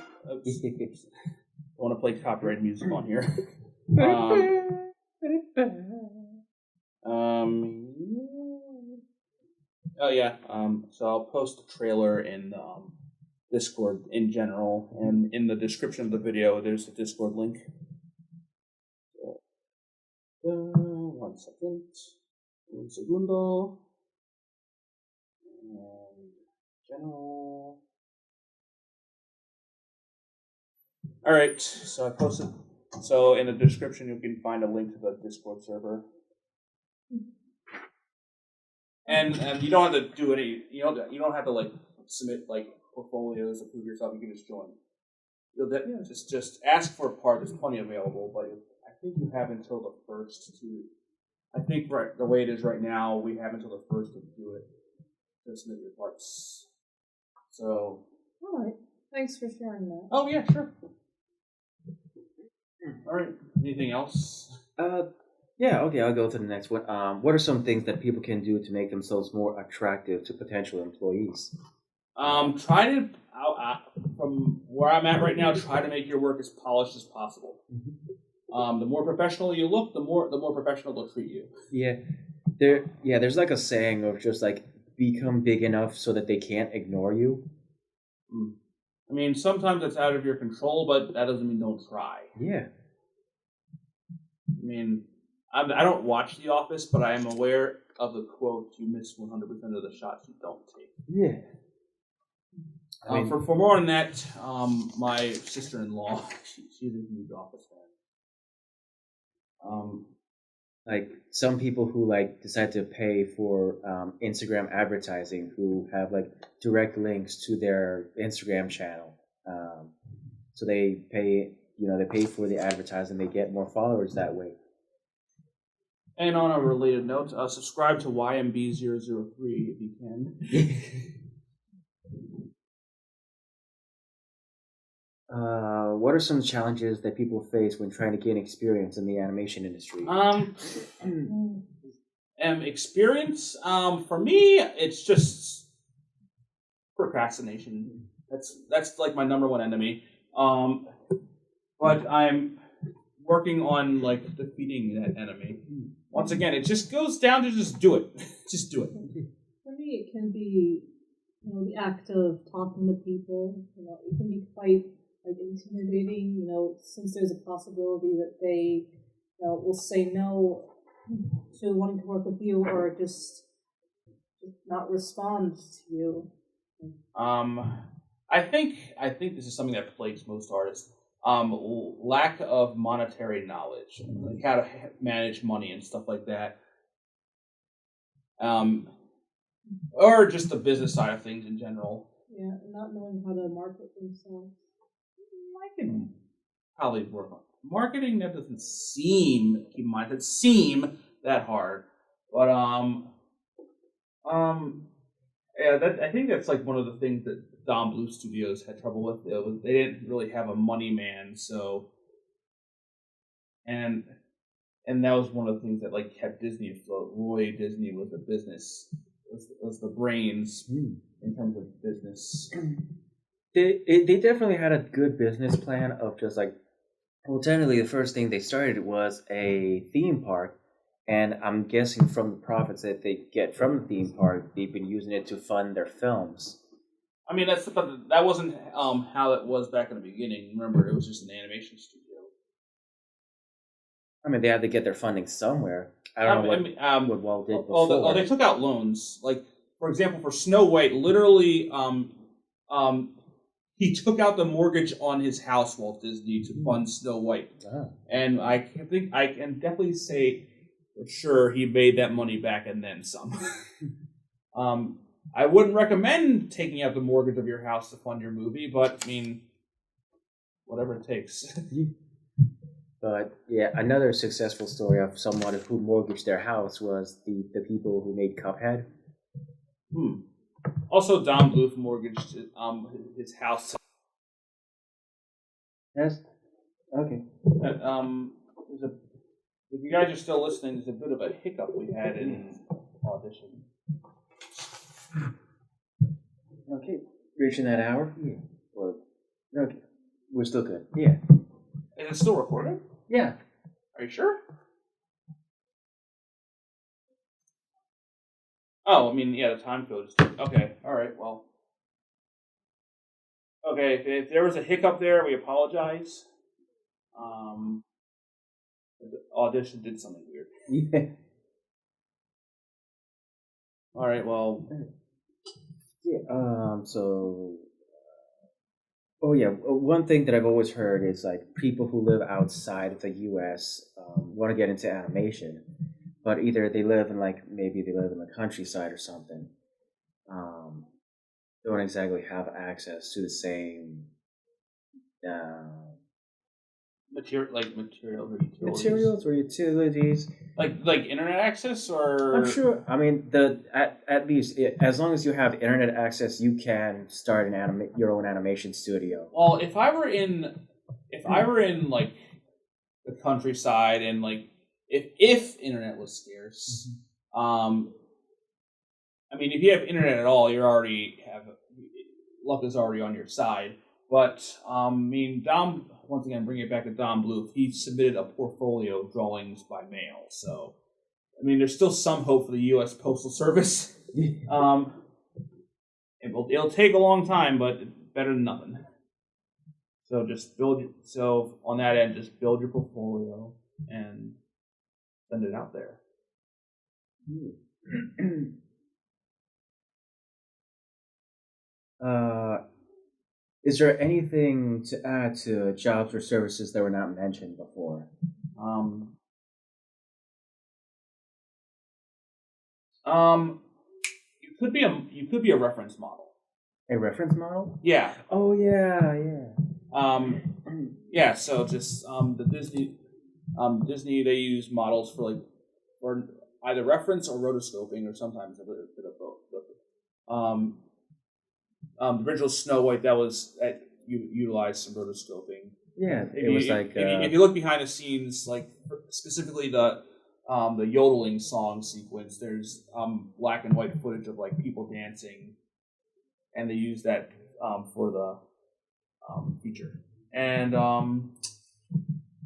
want to play copyrighted music on here. Oh yeah. So I'll post the trailer in Discord in general, and in the description of the video, there's a Discord link. One second. Un segundo. And general. All right. So I posted. So in the description, you can find a link to the Discord server. And you don't have to do any. You don't have to submit portfolios to prove yourself. You can just join. You'll just ask for a part. There's plenty available, but think you have until the 1st to. I think the way it is right now, we have until the 1st to do it. To submit your parts. So. All right. Thanks for sharing that. Oh yeah, sure. All right. Anything else? Yeah, okay, I'll go to the next one. What are some things that people can do to make themselves more attractive to potential employees? Try to, from where I'm at right now, try to make your work as polished as possible. The more professional you look, the more professional they'll treat you. There's like a saying of just like become big enough so that they can't ignore you. I mean, sometimes it's out of your control, but that doesn't mean don't try. Yeah. I mean, I don't watch The Office, but I am aware of the quote, "You miss 100% of the shots you don't take." Yeah. I mean, for more on that, my sister-in-law, she's a huge Office fan. Like some people who like decide to pay for Instagram advertising who have like direct links to their Instagram channel. So they pay for the advertising, they get more followers that way. And on a related note, subscribe to YMB003 if you can. What are some challenges that people face when trying to gain experience in the animation industry? Experience. For me, it's just procrastination. That's like my number one enemy. But I'm working on like defeating that enemy. Once again, it just goes down to just do it. Just do it. For me, it can be, the act of talking to people. It can be quite like intimidating. Since there's a possibility that they, will say no to wanting to work with you, or just not respond to you. I think this is something that plagues most artists. Lack of monetary knowledge, like how to manage money and stuff like that. Or just the business side of things in general. Yeah, and not knowing how to market themselves. I can probably work on marketing. That doesn't seem, keep in mind, it seem that hard. But I think that's like one of the things that Don Bluth Studios had trouble with. They didn't really have a money man, so and that was one of the things that like kept Disney afloat. Roy Disney was the business, was the brains in terms of business. They definitely had a good business plan of just like, well, technically the first thing they started was a theme park, and I'm guessing from the profits that they get from the theme park, they've been using it to fund their films. I mean, but that wasn't how it was back in the beginning. Remember, it was just an animation studio. I mean, they had to get their funding somewhere. I don't know what Walt did before. They took out loans. Like, for example, for Snow White, literally, he took out the mortgage on his house, Walt Disney, to fund Snow White. And I can definitely say for sure he made that money back and then some. I wouldn't recommend taking out the mortgage of your house to fund your movie, but I mean, whatever it takes. But yeah, another successful story of someone who mortgaged their house was the people who made Cuphead. Also, Don Bluth mortgaged his house. Yes. Okay. If you guys are still listening, there's a bit of a hiccup we had in audition. Okay, reaching that hour? Yeah. Okay, we're still good. Yeah. Is it still recording? Yeah. Are you sure? Oh, I mean, yeah, the time code is... Okay, alright, well... Okay, if there was a hiccup there, we apologize. The audition did something weird. Yeah. Alright, well... Yeah, oh yeah, one thing that I've always heard is like people who live outside of the U.S. Want to get into animation, but either they live in maybe they live in the countryside or something, don't exactly have access to the same materials or utilities. Materials or utilities. Like internet access, or I'm sure. I mean, at least as long as you have internet access, you can start your own animation studio. Well, if I were in like the countryside and like if internet was scarce, I mean, if you have internet at all, luck is already on your side. But I mean, Dom, once again, bring it back to Dom Bluth. He submitted a portfolio of drawings by mail, so I mean, there's still some hope for the U.S. Postal Service. It'll take a long time, but better than nothing. So just on that end, just build your portfolio and send it out there. Is there anything to add to jobs or services that were not mentioned before? You could be a reference model. A reference model? Yeah. Oh yeah. Yeah. So just the Disney they use models for either reference or rotoscoping, or sometimes a bit of both. The original Snow White you utilized some rotoscoping. Yeah, if you look behind the scenes, like specifically the yodeling song sequence, there's black and white footage of like people dancing, and they use that for the feature. And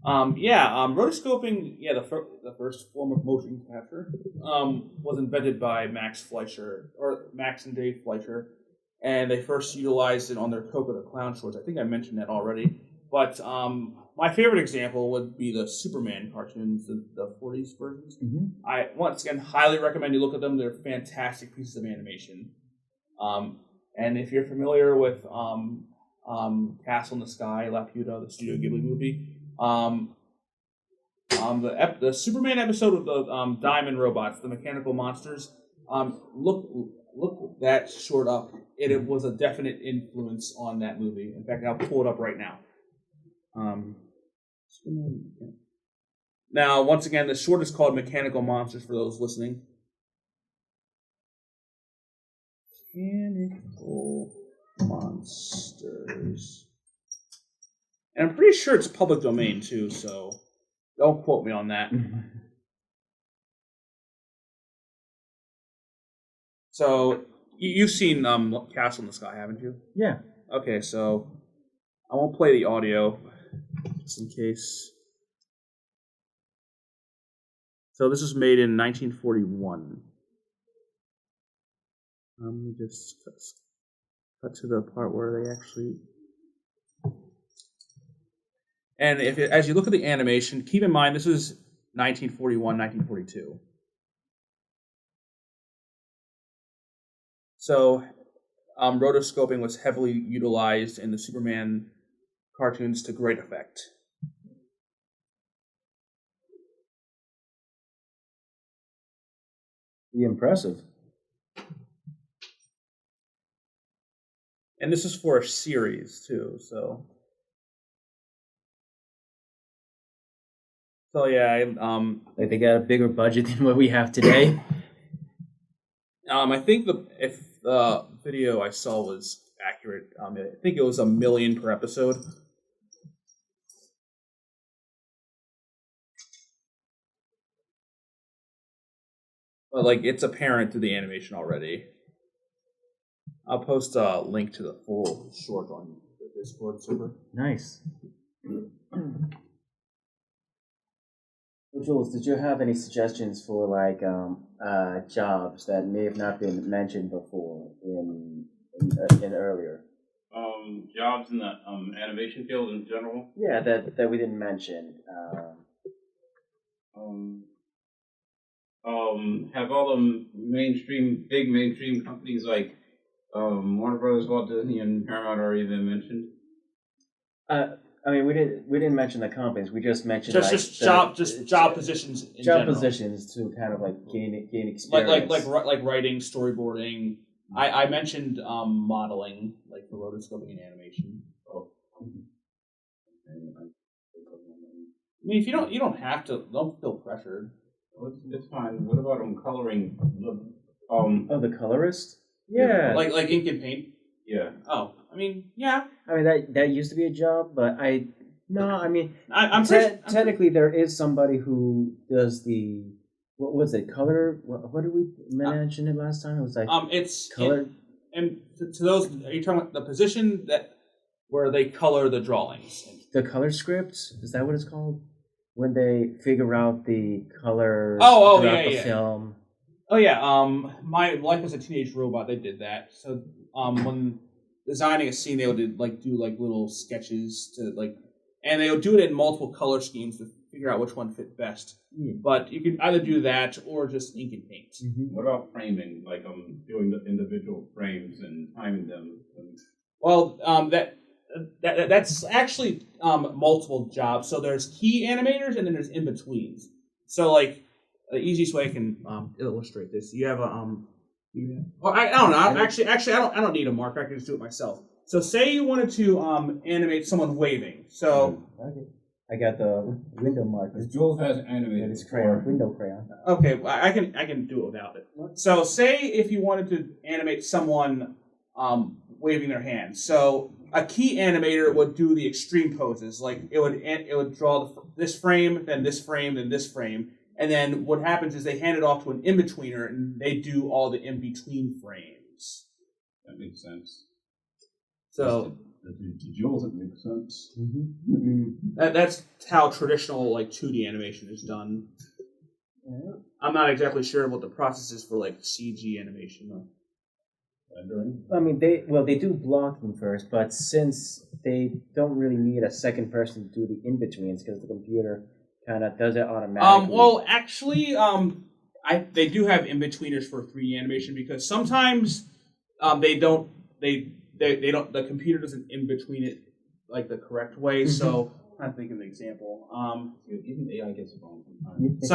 rotoscoping, the first form of motion capture was invented by Max and Dave Fleischer. And they first utilized it on their Coco the Clown shorts. I think I mentioned that already. But my favorite example would be the Superman cartoons, the 40s versions. Mm-hmm. I, once again, highly recommend you look at them. They're fantastic pieces of animation. And if you're familiar with Castle in the Sky, Laputa, the Studio Ghibli movie, the Superman episode of the Diamond Robots, the mechanical monsters, look that short up. It was a definite influence on that movie. In fact, I'll pull it up right now. Now, once again, the short is called Mechanical Monsters for those listening. Mechanical Monsters. And I'm pretty sure it's public domain, too, so don't quote me on that. So, you've seen Castle in the Sky, haven't you? Yeah. Okay, so I won't play the audio, just in case. So this was made in 1941. Let me just cut to the part where they actually... And as you look at the animation, keep in mind this is 1941, 1942. So, rotoscoping was heavily utilized in the Superman cartoons to great effect. Impressive. And this is for a series too, so yeah. Like they got a bigger budget than what we have today. I think if the video I saw was accurate, I think it was $1 million per episode. But like, it's apparent through the animation already. I'll post a link to the full short on the Discord server. Nice. Jules, did you have any suggestions for like jobs that may have not been mentioned before in earlier? Jobs in the animation field in general. Yeah, that we didn't mention. Have all the big mainstream companies like Warner Brothers, Walt Disney, and Paramount already been mentioned? I mean, we didn't mention the companies. We just mentioned job positions. In general. Positions to kind of like gain experience. Like writing, storyboarding. I mentioned modeling, like for rotoscoping and animation. mean, if you don't have to. Don't feel pressured. Well, it's fine. What about coloring? Oh, the colorist? Yeah. Like ink and paint. Yeah. Oh, I mean, yeah. I mean that used to be a job, but I'm pretty, technically there is somebody who does the what was it color? What did we mention it last time? It was like it's color. And to those, are you talking about the position where they color the drawings? The color scripts, is that what it's called? When they figure out the colors throughout the film. Oh yeah, my Life as a Teenage Robot, they did that. So when designing a scene, they would do little sketches and they would do it in multiple color schemes to figure out which one fit best. Yeah. But you can either do that or just ink and paint. What about framing? Like doing the individual frames and timing them. Well, that's actually multiple jobs. So there's key animators and then there's in betweens. So like the easiest way I can illustrate this, you have a I don't know. Actually, I don't need a marker. I can just do it myself. So say you wanted to animate someone waving. So I got the window marker. Jules has animated his crayon, window crayon. Okay, I can do it without it. So say if you wanted to animate someone waving their hand. So a key animator would do the extreme poses. Like it would draw this frame, then this frame, then this frame. And then what happens is they hand it off to an in-betweener, and they do all the in-between frames. That makes sense. So to Jules, it makes sense. That's how traditional 2D animation is done. I'm not exactly sure what the process is for CG animation. I mean, they do blocking first, but since they don't really need a second person to do the in-betweens because the computer kind of does it automatically. Well, actually, they do have in-betweeners for 3D animation because sometimes the computer doesn't in-between it the correct way. So I'm trying to think of an example. Even AI gets it wrong sometimes.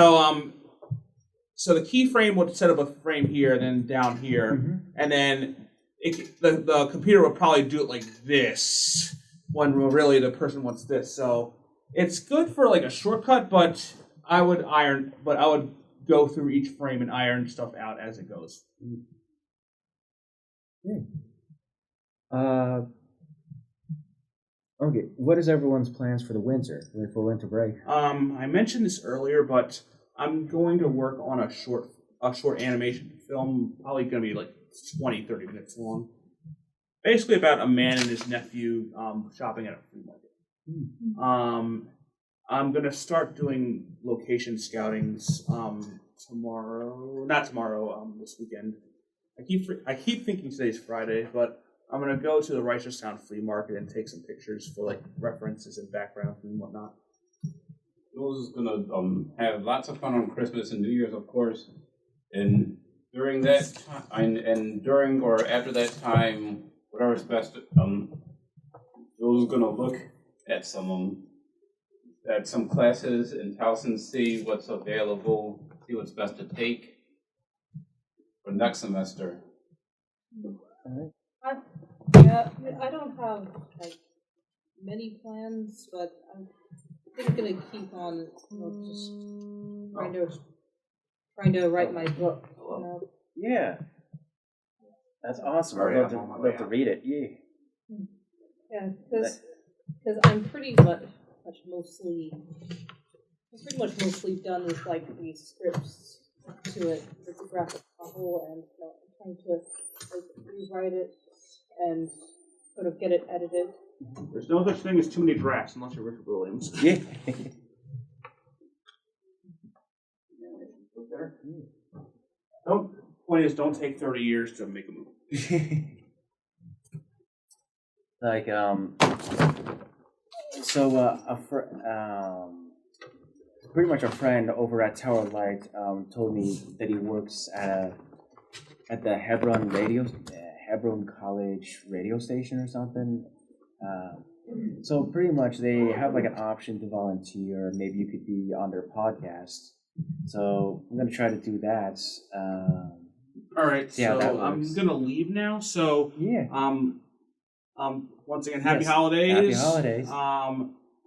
So the keyframe would set up a frame here, and then down here, and then the computer would probably do it like this when really the person wants this. So it's good for a shortcut, but I would go through each frame and iron stuff out as it goes. Okay, what is everyone's plans for the winter, for winter break? I mentioned this earlier, but I'm going to work on a short animation film, probably going to be 20, 30 minutes long. Basically about a man and his nephew shopping at a flea market. I'm going to start doing location scoutings this weekend. I keep thinking today's Friday, but I'm going to go to the Reisterstown flea market and take some pictures for references and background and whatnot. Jules is gonna have lots of fun on Christmas and New Year's, of course. And during that time, and during or after that time, whatever's best, Jules is gonna look at some classes in Towson, see what's available, see what's best to take for next semester. I don't have many plans, but I'm gonna keep on just trying to write my book. Yeah, that's awesome. I'd love to read it. Yeah, because I'm pretty much mostly done with the scripts to it. It's a graphic novel, and I'm trying to rewrite it and sort of get it edited. There's no such thing as too many drafts unless you're Richard Williams. Yeah. Don't take 30 years to make a movie. Pretty much a friend over at Tower Light told me that he works at the Hebron College radio station or something. So pretty much they have an option to volunteer. Maybe you could be on their podcast. So I'm gonna try to do that. All right, so I'm gonna leave now. So yeah. Once again, happy holidays. Happy holidays.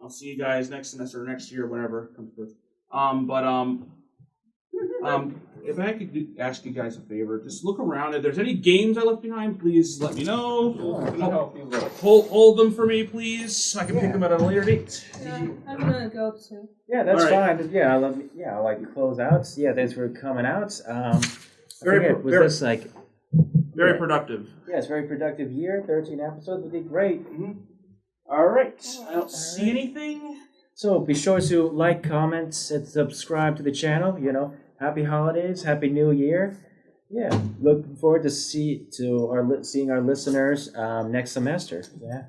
I'll see you guys next semester or next year, whenever it comes first. If I could ask you guys a favor, just look around. If there's any games I left behind, please let me know. Hold them for me, please, so I can pick them at a later date. Yeah, I'm gonna go too. Yeah, that's All right. fine. Yeah, I like close outs. Yeah, thanks for coming out. Very productive. Yeah, it's a very productive year. 13 episodes would be great. All right. I don't see anything. So be sure to like, comment, and subscribe to the channel. Happy holidays, happy New Year. Yeah, looking forward to seeing our listeners next semester. Yeah.